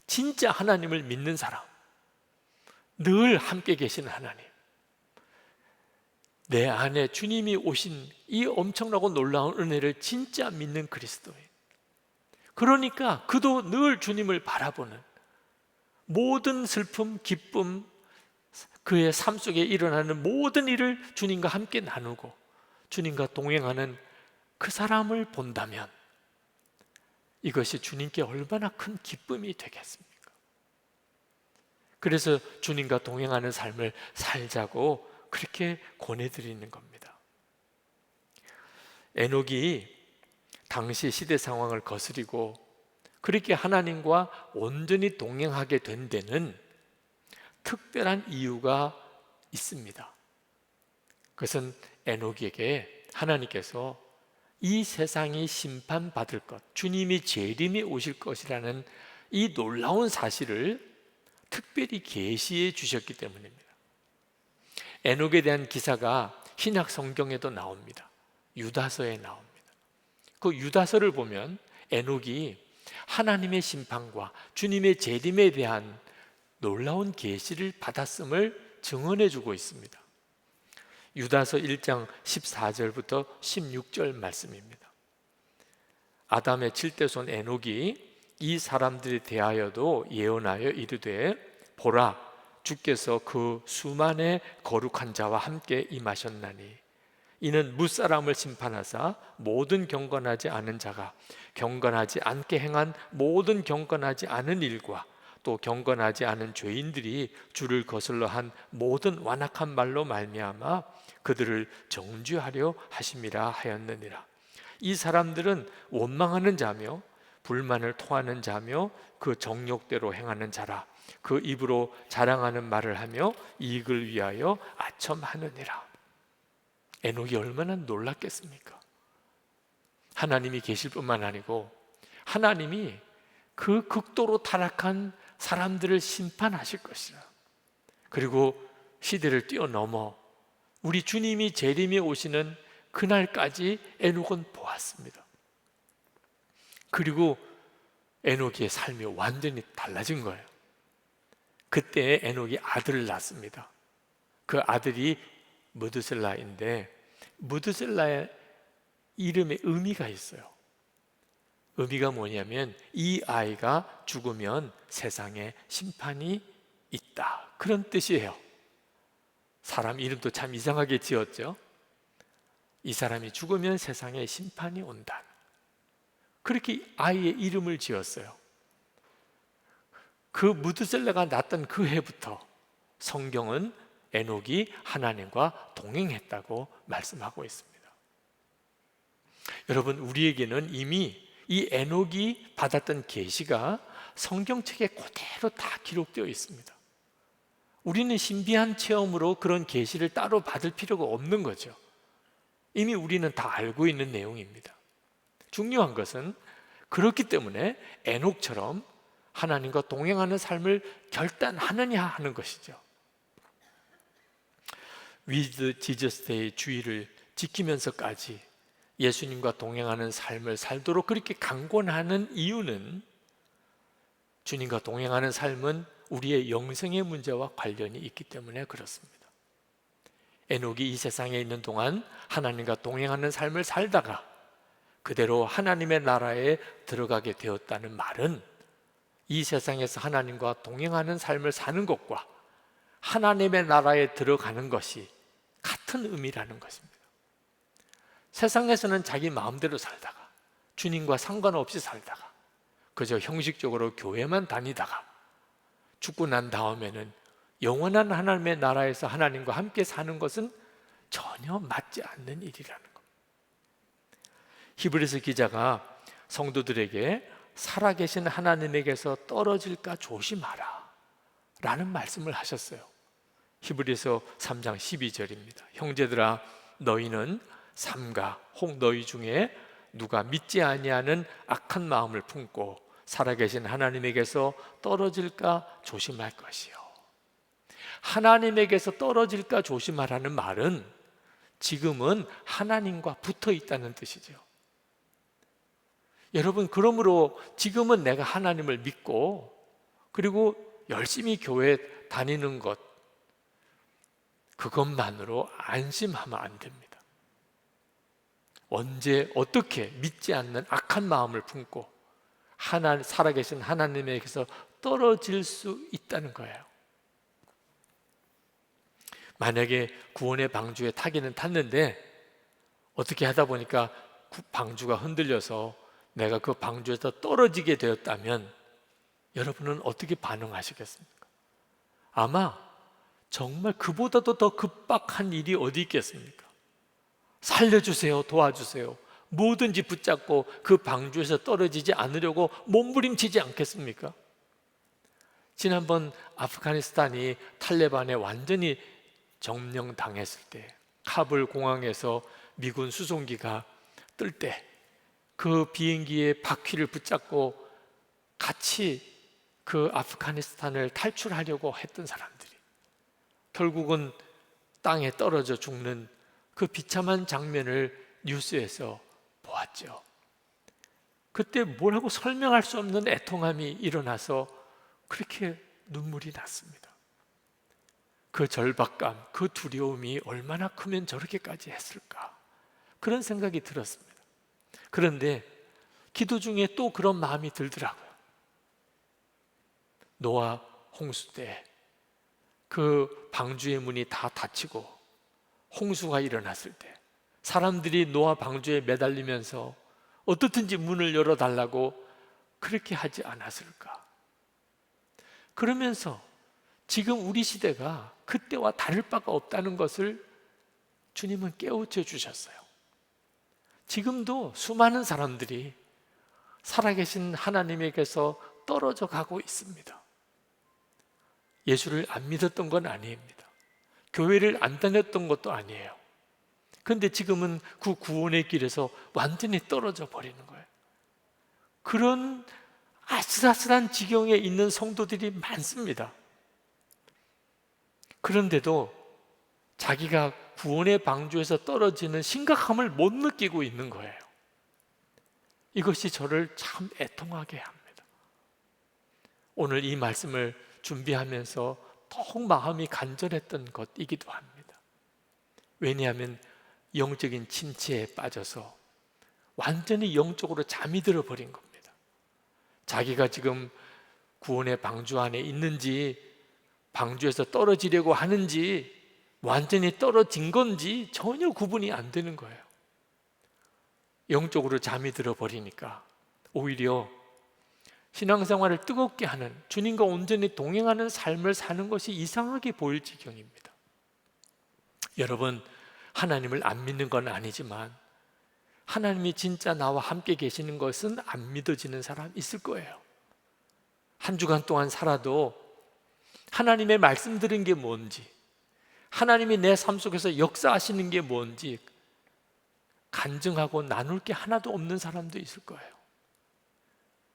진짜 하나님을 믿는 사람, 늘 함께 계시는 하나님, 내 안에 주님이 오신 이 엄청나고 놀라운 은혜를 진짜 믿는 그리스도인, 그러니까 그도 늘 주님을 바라보는, 모든 슬픔, 기쁨, 그의 삶 속에 일어나는 모든 일을 주님과 함께 나누고 주님과 동행하는 그 사람을 본다면 이것이 주님께 얼마나 큰 기쁨이 되겠습니까? 그래서 주님과 동행하는 삶을 살자고 그렇게 권해드리는 겁니다. 에녹이 당시 시대 상황을 거스리고 그렇게 하나님과 온전히 동행하게 된 데는 특별한 이유가 있습니다. 그것은 에녹에게 하나님께서 이 세상이 심판받을 것, 주님이 재림이 오실 것이라는 이 놀라운 사실을 특별히 계시해 주셨기 때문입니다. 에녹에 대한 기사가 신약 성경에도 나옵니다. 유다서에 나옵니다. 그 유다서를 보면 에녹이 하나님의 심판과 주님의 재림에 대한 놀라운 계시를 받았음을 증언해 주고 있습니다. 유다서 1장 14절부터 16절 말씀입니다. 아담의 7대손 에녹이 이 사람들에 대하여도 예언하여 이르되, 보라, 주께서 그 수만의 거룩한 자와 함께 임하셨나니 이는 무사람을 심판하사 모든 경건하지 않은 자가 경건하지 않게 행한 모든 경건하지 않은 일과 또 경건하지 않은 죄인들이 주를 거슬러 한 모든 완악한 말로 말미암아 그들을 정죄하려 하심이라 하였느니라. 이 사람들은 원망하는 자며 불만을 토하는 자며 그 정욕대로 행하는 자라. 그 입으로 자랑하는 말을 하며 이익을 위하여 아첨하느니라. 에녹이 얼마나 놀랐겠습니까? 하나님이 계실 뿐만 아니고 하나님이 그 극도로 타락한 사람들을 심판하실 것이라. 그리고 시대를 뛰어넘어 우리 주님이 재림에 오시는 그날까지 에녹은 보았습니다. 그리고 에녹의 삶이 완전히 달라진 거예요. 그때 에녹이 아들을 낳습니다. 그 아들이 무드셀라인데 무드셀라의 이름에 의미가 있어요. 의미가 뭐냐면 이 아이가 죽으면 세상에 심판이 있다, 그런 뜻이에요. 사람 이름도 참 이상하게 지었죠. 이 사람이 죽으면 세상에 심판이 온다, 그렇게 아이의 이름을 지었어요. 그 무드셀라가 낳았던 그 해부터 성경은 에녹이 하나님과 동행했다고 말씀하고 있습니다. 여러분, 우리에게는 이미 이 에녹이 받았던 계시가 성경책에 그대로 다 기록되어 있습니다. 우리는 신비한 체험으로 그런 계시를 따로 받을 필요가 없는 거죠. 이미 우리는 다 알고 있는 내용입니다. 중요한 것은 그렇기 때문에 에녹처럼 하나님과 동행하는 삶을 결단하느냐 하는 것이죠. With Jesus Day 주의를 지키면서까지 예수님과 동행하는 삶을 살도록 그렇게 강권하는 이유는 주님과 동행하는 삶은 우리의 영생의 문제와 관련이 있기 때문에 그렇습니다. 에녹이 이 세상에 있는 동안 하나님과 동행하는 삶을 살다가 그대로 하나님의 나라에 들어가게 되었다는 말은 이 세상에서 하나님과 동행하는 삶을 사는 것과 하나님의 나라에 들어가는 것이 같은 의미라는 것입니다. 세상에서는 자기 마음대로 살다가 주님과 상관없이 살다가 그저 형식적으로 교회만 다니다가 죽고 난 다음에는 영원한 하나님의 나라에서 하나님과 함께 사는 것은 전혀 맞지 않는 일이라는 것. 히브리서 기자가 성도들에게 살아계신 하나님에게서 떨어질까 조심하라 라는 말씀을 하셨어요. 히브리서 3장 12절입니다. 형제들아, 너희는 삼가 혹 너희 중에 누가 믿지 아니하는 악한 마음을 품고 살아계신 하나님에게서 떨어질까 조심할 것이요. 하나님에게서 떨어질까 조심하라는 말은 지금은 하나님과 붙어 있다는 뜻이죠. 여러분, 그러므로 지금은 내가 하나님을 믿고 그리고 열심히 교회 다니는 것, 그것만으로 안심하면 안 됩니다. 언제 어떻게 믿지 않는 악한 마음을 품고 살아계신 하나님에게서 떨어질 수 있다는 거예요. 만약에 구원의 방주에 타기는 탔는데 어떻게 하다 보니까 방주가 흔들려서 내가 그 방주에서 떨어지게 되었다면 여러분은 어떻게 반응하시겠습니까? 아마 정말 그보다도 더 급박한 일이 어디 있겠습니까? 살려주세요, 도와주세요, 뭐든지 붙잡고 그 방주에서 떨어지지 않으려고 몸부림치지 않겠습니까? 지난번 아프가니스탄이 탈레반에 완전히 점령당했을 때, 카불 공항에서 미군 수송기가 뜰 때 그 비행기의 바퀴를 붙잡고 같이 그 아프가니스탄을 탈출하려고 했던 사람들이 결국은 땅에 떨어져 죽는 그 비참한 장면을 뉴스에서 보았죠. 그때 뭐라고 설명할 수 없는 애통함이 일어나서 그렇게 눈물이 났습니다. 그 절박감, 그 두려움이 얼마나 크면 저렇게까지 했을까, 그런 생각이 들었습니다. 그런데 기도 중에 또 그런 마음이 들더라고요. 노아 홍수 때 그 방주의 문이 다 닫히고 홍수가 일어났을 때 사람들이 노아 방주에 매달리면서 어떻든지 문을 열어달라고 그렇게 하지 않았을까. 그러면서 지금 우리 시대가 그때와 다를 바가 없다는 것을 주님은 깨우쳐 주셨어요. 지금도 수많은 사람들이 살아계신 하나님에게서 떨어져 가고 있습니다. 예수를 안 믿었던 건 아닙니다. 교회를 안 다녔던 것도 아니에요. 그런데 지금은 그 구원의 길에서 완전히 떨어져 버리는 거예요. 그런 아슬아슬한 지경에 있는 성도들이 많습니다. 그런데도 자기가 구원의 방주에서 떨어지는 심각함을 못 느끼고 있는 거예요. 이것이 저를 참 애통하게 합니다. 오늘 이 말씀을 준비하면서 더욱 마음이 간절했던 것이기도 합니다. 왜냐하면 영적인 침체에 빠져서 완전히 영적으로 잠이 들어버린 겁니다. 자기가 지금 구원의 방주 안에 있는지, 방주에서 떨어지려고 하는지, 완전히 떨어진 건지 전혀 구분이 안 되는 거예요. 영적으로 잠이 들어버리니까 오히려 신앙생활을 뜨겁게 하는, 주님과 온전히 동행하는 삶을 사는 것이 이상하게 보일 지경입니다. 여러분, 하나님을 안 믿는 건 아니지만 하나님이 진짜 나와 함께 계시는 것은 안 믿어지는 사람 있을 거예요. 한 주간 동안 살아도 하나님의 말씀 들은 게 뭔지, 하나님이 내 삶 속에서 역사하시는 게 뭔지 간증하고 나눌 게 하나도 없는 사람도 있을 거예요.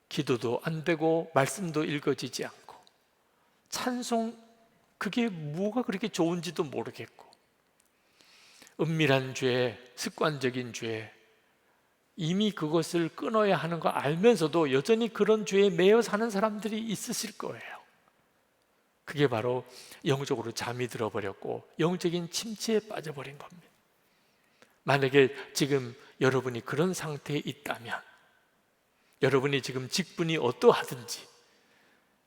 기도도 안 되고 말씀도 읽어지지 않고 찬송, 그게 뭐가 그렇게 좋은지도 모르겠고, 은밀한 죄, 습관적인 죄, 이미 그것을 끊어야 하는 거 알면서도 여전히 그런 죄에 매여 사는 사람들이 있으실 거예요. 그게 바로 영적으로 잠이 들어버렸고 영적인 침체에 빠져버린 겁니다. 만약에 지금 여러분이 그런 상태에 있다면, 여러분이 지금 직분이 어떠하든지,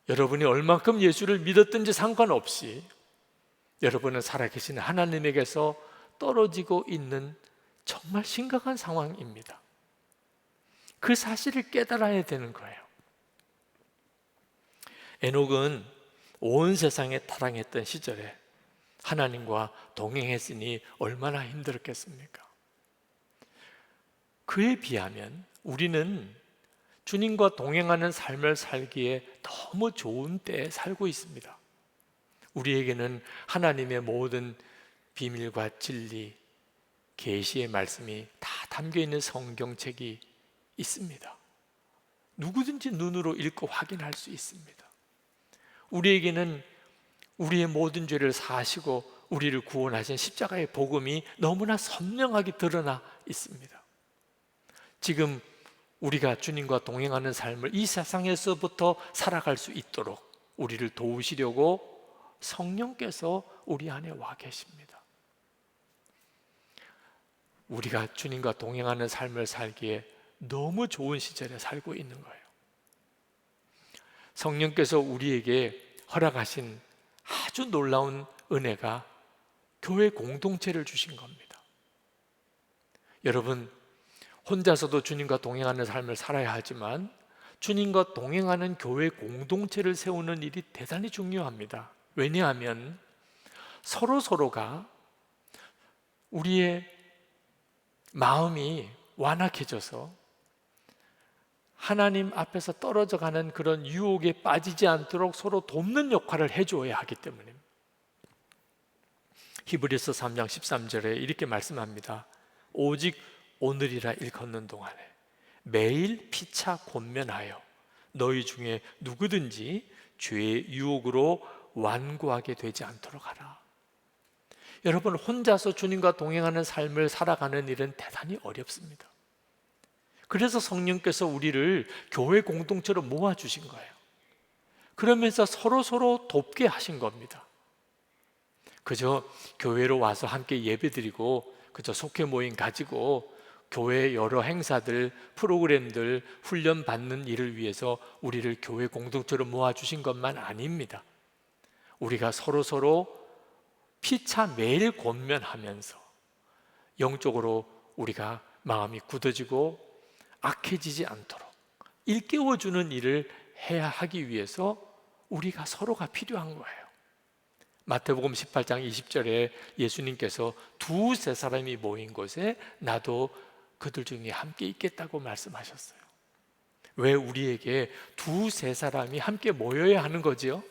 여러분이 얼만큼 예수를 믿었든지 상관없이 여러분은 살아계신 하나님에게서 떨어지고 있는 정말 심각한 상황입니다. 그 사실을 깨달아야 되는 거예요. 에녹은 온 세상에 타락했던 시절에 하나님과 동행했으니 얼마나 힘들었겠습니까? 그에 비하면 우리는 주님과 동행하는 삶을 살기에 너무 좋은 때에 살고 있습니다. 우리에게는 하나님의 모든 비밀과 진리, 계시의 말씀이 다 담겨 있는 성경책이 있습니다. 누구든지 눈으로 읽고 확인할 수 있습니다. 우리에게는 우리의 모든 죄를 사하시고 우리를 구원하신 십자가의 복음이 너무나 선명하게 드러나 있습니다. 지금 우리가 주님과 동행하는 삶을 이 세상에서부터 살아갈 수 있도록 우리를 도우시려고 성령께서 우리 안에 와 계십니다. 우리가 주님과 동행하는 삶을 살기에 너무 좋은 시절에 살고 있는 거예요. 성령께서 우리에게 허락하신 아주 놀라운 은혜가 교회 공동체를 주신 겁니다. 여러분, 혼자서도 주님과 동행하는 삶을 살아야 하지만 주님과 동행하는 교회 공동체를 세우는 일이 대단히 중요합니다. 왜냐하면 서로가 우리의 마음이 완악해져서 하나님 앞에서 떨어져 가는 그런 유혹에 빠지지 않도록 서로 돕는 역할을 해줘야 하기 때문입니다. 히브리서 3장 13절에 이렇게 말씀합니다. 오직 오늘이라 일컫는 동안에 매일 피차 권면하여 너희 중에 누구든지 죄의 유혹으로 완고하게 되지 않도록 하라. 여러분, 혼자서 주님과 동행하는 삶을 살아가는 일은 대단히 어렵습니다. 그래서 성령께서 우리를 교회 공동체로 모아주신 거예요. 그러면서 서로 돕게 하신 겁니다. 그저 교회로 와서 함께 예배드리고 그저 속회 모임 가지고 교회 여러 행사들, 프로그램들, 훈련 받는 일을 위해서 우리를 교회 공동체로 모아주신 것만 아닙니다. 우리가 서로 피차 매일 권면하면서 영적으로 우리가 마음이 굳어지고 악해지지 않도록 일깨워주는 일을 해야 하기 위해서 우리가 서로가 필요한 거예요. 마태복음 18장 20절에 예수님께서 두세 사람이 모인 곳에 나도 그들 중에 함께 있겠다고 말씀하셨어요. 왜 우리에게 두세 사람이 함께 모여야 하는 거지요?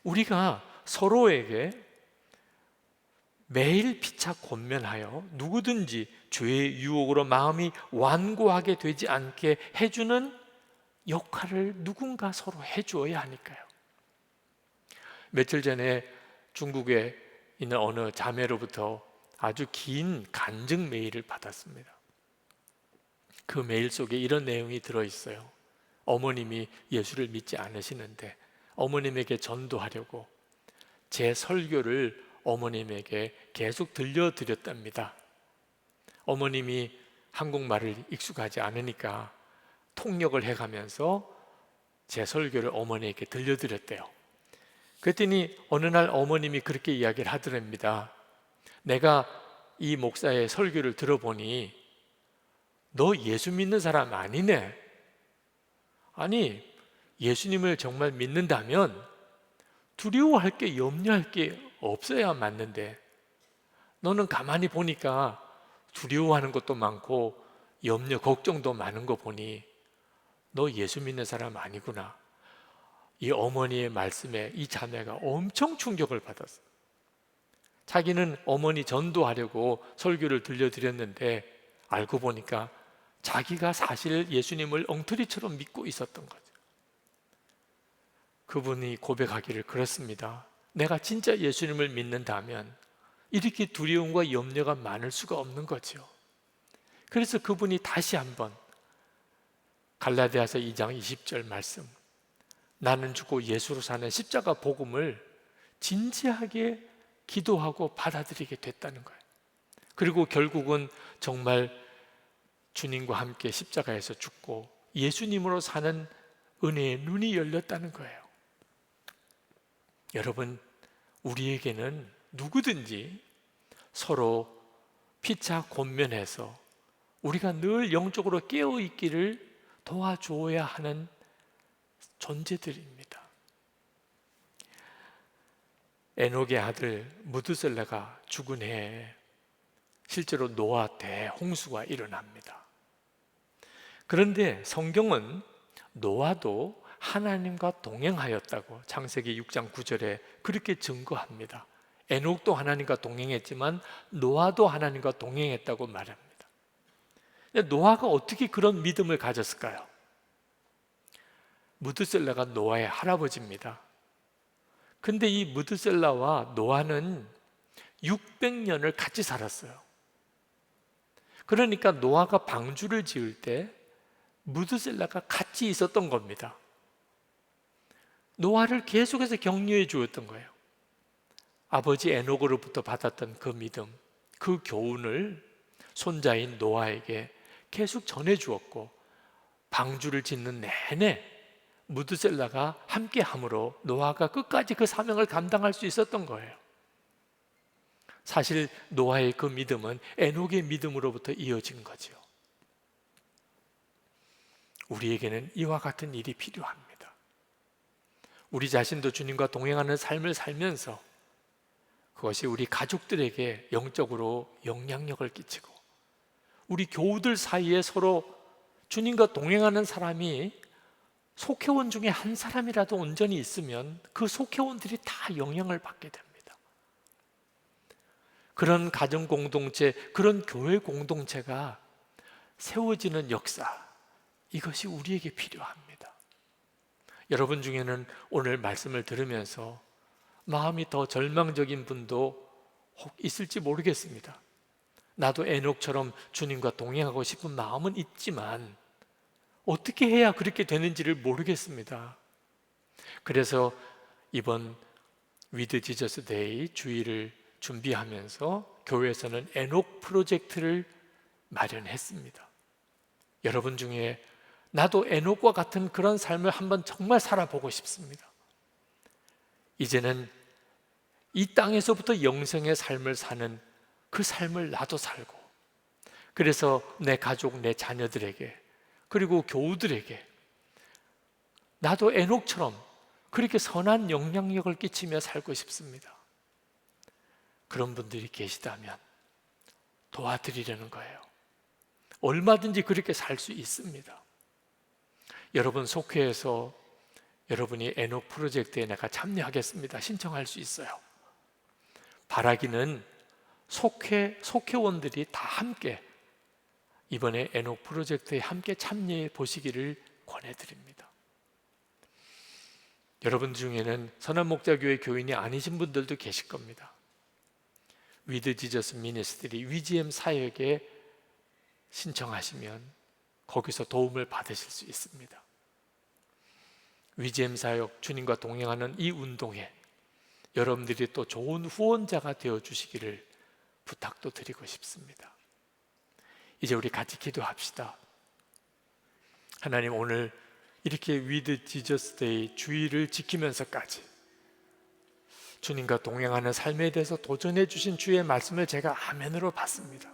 우리가 서로에게 매일 피차 권면하여 누구든지 죄의 유혹으로 마음이 완고하게 되지 않게 해주는 역할을 누군가 서로 해주어야 하니까요. 며칠 전에 중국에 있는 어느 자매로부터 아주 긴 간증 메일을 받았습니다. 그 메일 속에 이런 내용이 들어있어요. 어머님이 예수를 믿지 않으시는데 어머님에게 전도하려고 제 설교를 어머님에게 계속 들려드렸답니다. 어머님이 한국말을 익숙하지 않으니까 통역을 해가면서 제 설교를 어머니에게 들려드렸대요. 그랬더니 어느 날 어머님이 그렇게 이야기를 하더랍니다. 내가 이 목사의 설교를 들어보니 너 예수 믿는 사람 아니네. 아니, 예수님을 정말 믿는다면 두려워할 게, 염려할 게 없어야 맞는데 너는 가만히 보니까 두려워하는 것도 많고 염려, 걱정도 많은 거 보니 너 예수 믿는 사람 아니구나. 이 어머니의 말씀에 이 자매가 엄청 충격을 받았어요. 자기는 어머니 전도하려고 설교를 들려드렸는데 알고 보니까 자기가 사실 예수님을 엉터리처럼 믿고 있었던 거죠. 그분이 고백하기를 그렇습니다. 내가 진짜 예수님을 믿는다면 이렇게 두려움과 염려가 많을 수가 없는 거죠. 그래서 그분이 다시 한번 갈라디아서 2장 20절 말씀, 나는 죽고 예수로 사는 십자가 복음을 진지하게 기도하고 받아들이게 됐다는 거예요. 그리고 결국은 정말 주님과 함께 십자가에서 죽고 예수님으로 사는 은혜의 눈이 열렸다는 거예요. 여러분, 우리에게는 누구든지 서로 피차 권면해서 우리가 늘 영적으로 깨어 있기를 도와주어야 하는 존재들입니다. 에녹의 아들 무드셀라가 죽은 해에 실제로 노아 대홍수가 일어납니다. 그런데 성경은 노아도 하나님과 동행하였다고 창세기 6장 9절에 그렇게 증거합니다. 에녹도 하나님과 동행했지만 노아도 하나님과 동행했다고 말합니다. 노아가 어떻게 그런 믿음을 가졌을까요? 무드셀라가 노아의 할아버지입니다. 근데 이 무드셀라와 노아는 600년을 같이 살았어요. 그러니까 노아가 방주를 지을 때 무드셀라가 같이 있었던 겁니다. 노아를 계속해서 격려해 주었던 거예요. 아버지 에녹으로부터 받았던 그 믿음, 그 교훈을 손자인 노아에게 계속 전해 주었고, 방주를 짓는 내내 무드셀라가 함께함으로 노아가 끝까지 그 사명을 감당할 수 있었던 거예요. 사실 노아의 그 믿음은 에녹의 믿음으로부터 이어진 거죠. 우리에게는 이와 같은 일이 필요합니다. 우리 자신도 주님과 동행하는 삶을 살면서 그것이 우리 가족들에게 영적으로 영향력을 끼치고, 우리 교우들 사이에 서로 주님과 동행하는 사람이 속회원 중에 한 사람이라도 온전히 있으면 그 속회원들이 다 영향을 받게 됩니다. 그런 가정 공동체, 그런 교회 공동체가 세워지는 역사, 이것이 우리에게 필요합니다. 여러분 중에는 오늘 말씀을 들으면서 마음이 더 절망적인 분도 혹 있을지 모르겠습니다. 나도 에녹처럼 주님과 동행하고 싶은 마음은 있지만 어떻게 해야 그렇게 되는지를 모르겠습니다. 그래서 이번 위드 지저스 데이 주일을 준비하면서 교회에서는 에녹 프로젝트를 마련했습니다. 여러분 중에 나도 에녹과 같은 그런 삶을 한번 정말 살아보고 싶습니다. 이제는 이 땅에서부터 영생의 삶을 사는 그 삶을 나도 살고, 그래서 내 가족, 내 자녀들에게, 그리고 교우들에게 나도 에녹처럼 그렇게 선한 영향력을 끼치며 살고 싶습니다. 그런 분들이 계시다면 도와드리려는 거예요. 얼마든지 그렇게 살 수 있습니다. 여러분 속회에서 여러분이 에녹 프로젝트에 내가 참여하겠습니다 신청할 수 있어요. 바라기는 속회원들이 다 함께 이번에 에녹 프로젝트에 함께 참여해 보시기를 권해드립니다. 여러분 중에는 선한목자교회 교인이 아니신 분들도 계실 겁니다. 위드 지저스 미니스트리 위지엠 사역에 신청하시면 거기서 도움을 받으실 수 있습니다. 위지엠 사역, 주님과 동행하는 이 운동에 여러분들이 또 좋은 후원자가 되어 주시기를 부탁도 드리고 싶습니다. 이제 우리 같이 기도합시다. 하나님, 오늘 이렇게 위드 지저스 데이 주일을 지키면서까지 주님과 동행하는 삶에 대해서 도전해 주신 주의 말씀을 제가 아멘으로 받습니다.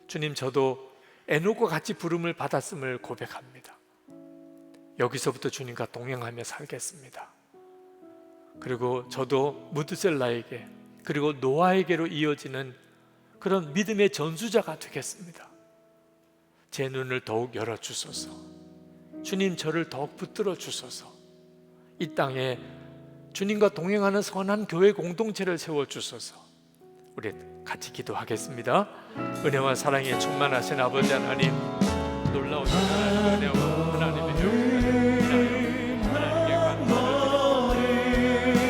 주님, 저도 에녹과 같이 부름을 받았음을 고백합니다. 여기서부터 주님과 동행하며 살겠습니다. 그리고 저도 무드셀라에게, 그리고 노아에게로 이어지는 그런 믿음의 전수자가 되겠습니다. 제 눈을 더욱 열어주소서. 주님, 저를 더욱 붙들어 주소서. 이 땅에 주님과 동행하는 선한 교회 공동체를 세워주소서. 우리 같이 기도하겠습니다. 은혜와 사랑에 충만하신 아버지 하나님, 놀라우신 하나님의 은혜와 하나님의 역사를 하나님께 감사를 드립니다.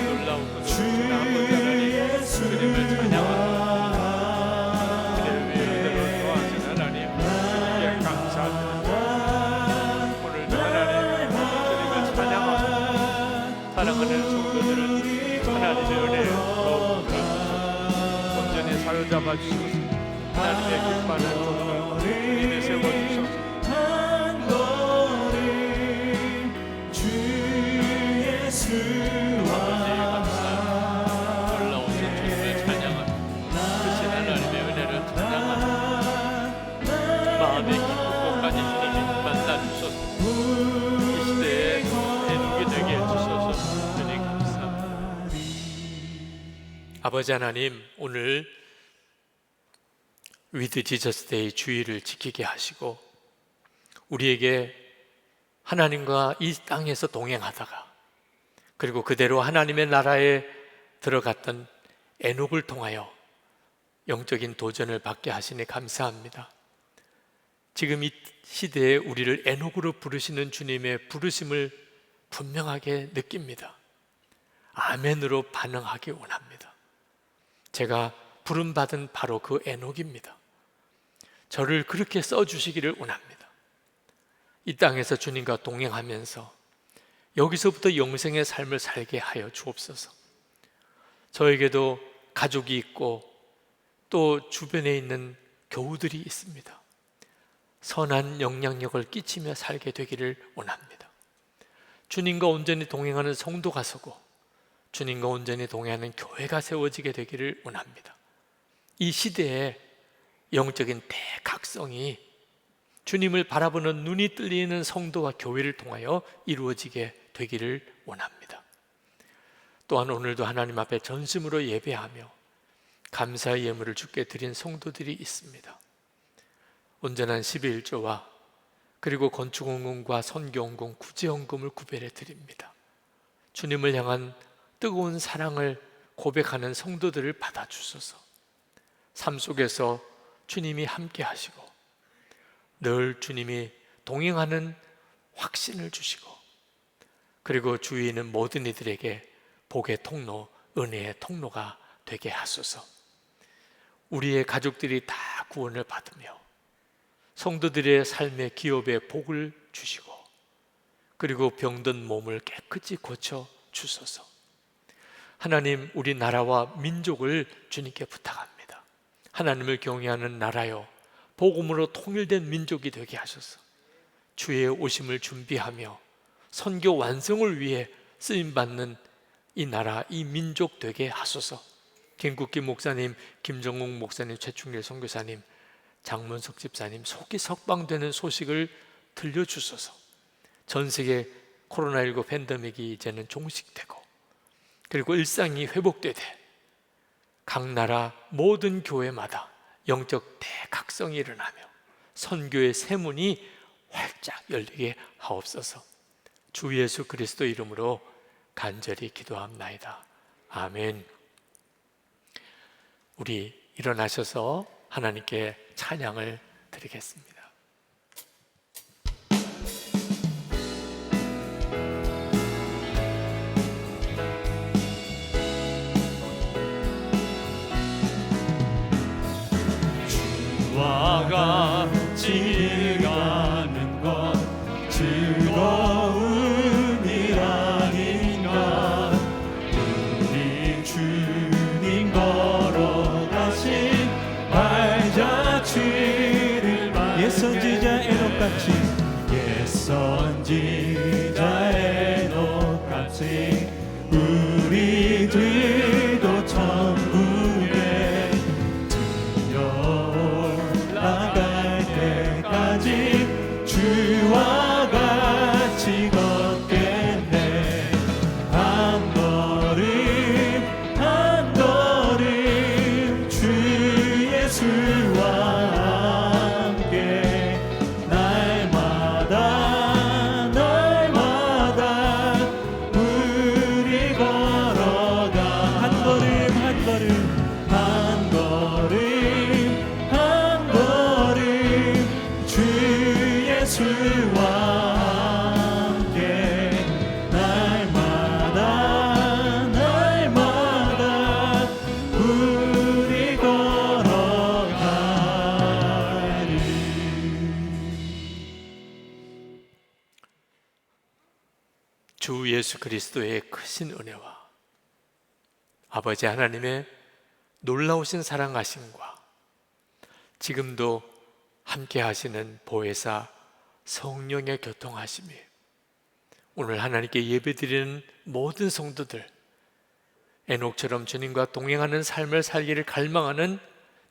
놀라운 것을 아버지 하나님, 주님을 찬양합니다. 그대를 위해 은혜로 도와주신 하나님, 주님께 감사합니다. 오늘도 하나님, 주님을 찬양합니다. 사랑하는 성도들은 하나님의 은혜에 더욱 들어주시고 온전히 사로잡아 주시고 하나님의 기뻐하는 종을 주님의 세워주셔서 아버지 감사합니다. 놀라우신 주님을 찬양합니다. 크신 하나님의 은혜를 찬양합니다. 마음의 기쁜 곳까지 주님이 만나주셔서 이 시대에 에녹이 되게 해주셔서 주님 감사합니다. 아버지 하나님, 오늘 위드 지저스 데이 주일을 지키게 하시고 우리에게 하나님과 이 땅에서 동행하다가 그리고 그대로 하나님의 나라에 들어갔던 에녹을 통하여 영적인 도전을 받게 하시니 감사합니다. 지금 이 시대에 우리를 에녹으로 부르시는 주님의 부르심을 분명하게 느낍니다. 아멘으로 반응하기 원합니다. 제가 부름받은 바로 그 에녹입니다. 저를 그렇게 써주시기를 원합니다. 이 땅에서 주님과 동행하면서 여기서부터 영생의 삶을 살게 하여 주옵소서. 저에게도 가족이 있고 또 주변에 있는 교우들이 있습니다. 선한 영향력을 끼치며 살게 되기를 원합니다. 주님과 온전히 동행하는 성도가 서고 주님과 온전히 동행하는 교회가 세워지게 되기를 원합니다. 이 시대에 영적인 대각성이 주님을 바라보는 눈이 뚫리는 성도와 교회를 통하여 이루어지게 되기를 원합니다. 또한 오늘도 하나님 앞에 전심으로 예배하며 감사의 예물을 주께 드린 성도들이 있습니다. 온전한 11조와 그리고 건축헌금과 선교헌금, 구제헌금을 구별해 드립니다. 주님을 향한 뜨거운 사랑을 고백하는 성도들을 받아주소서. 삶 속에서 주님이 함께 하시고 늘 주님이 동행하는 확신을 주시고 그리고 주위에 있는 모든 이들에게 복의 통로, 은혜의 통로가 되게 하소서. 우리의 가족들이 다 구원을 받으며 성도들의 삶의 기업에 복을 주시고 그리고 병든 몸을 깨끗이 고쳐 주소서. 하나님, 우리 나라와 민족을 주님께 부탁합니다. 하나님을 경외하는 나라요 복음으로 통일된 민족이 되게 하소서. 주의 오심을 준비하며 선교 완성을 위해 쓰임받는 이 나라, 이 민족 되게 하소서. 김국기 목사님, 김정욱 목사님, 최충길 선교사님, 장문석 집사님 속이 석방되는 소식을 들려주소서. 전 세계 코로나19 팬데믹이 이제는 종식되고 그리고 일상이 회복되되 각 나라 모든 교회마다 영적 대각성이 일어나며 선교의 세문이 활짝 열리게 하옵소서. 주 예수 그리스도 이름으로 간절히 기도합나이다. 아멘. 우리 일어나셔서 하나님께 찬양을 드리겠습니다.
주와 같이 가는 것 즐거움이 아닌가. 우리 주님 걸어가신 발자취를 옛 선지자 에녹같이 옛 선지자 에녹같이 우리들도 천국에 올라갈 때까지 주와 같이 걷겠네. 한 걸음 한 걸음 주 예수와 함께 날마다 날마다 우리 걸어가. 한 걸음 한 걸음 한 걸음 한 걸음 주 예수와 함께 날마다 날마다 우리 걸어가리.
주 예수 그리스도의 크신 은혜와 아버지 하나님의 놀라우신 사랑하심과 지금도 함께 하시는 보혜사 성령의 교통하심이 오늘 하나님께 예배드리는 모든 성도들, 에녹처럼 주님과 동행하는 삶을 살기를 갈망하는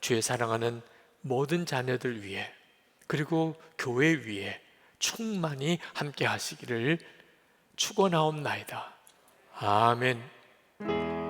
주의 사랑하는 모든 자녀들 위해 그리고 교회 위에 충만히 함께 하시기를 축원하옵나이다. 아멘.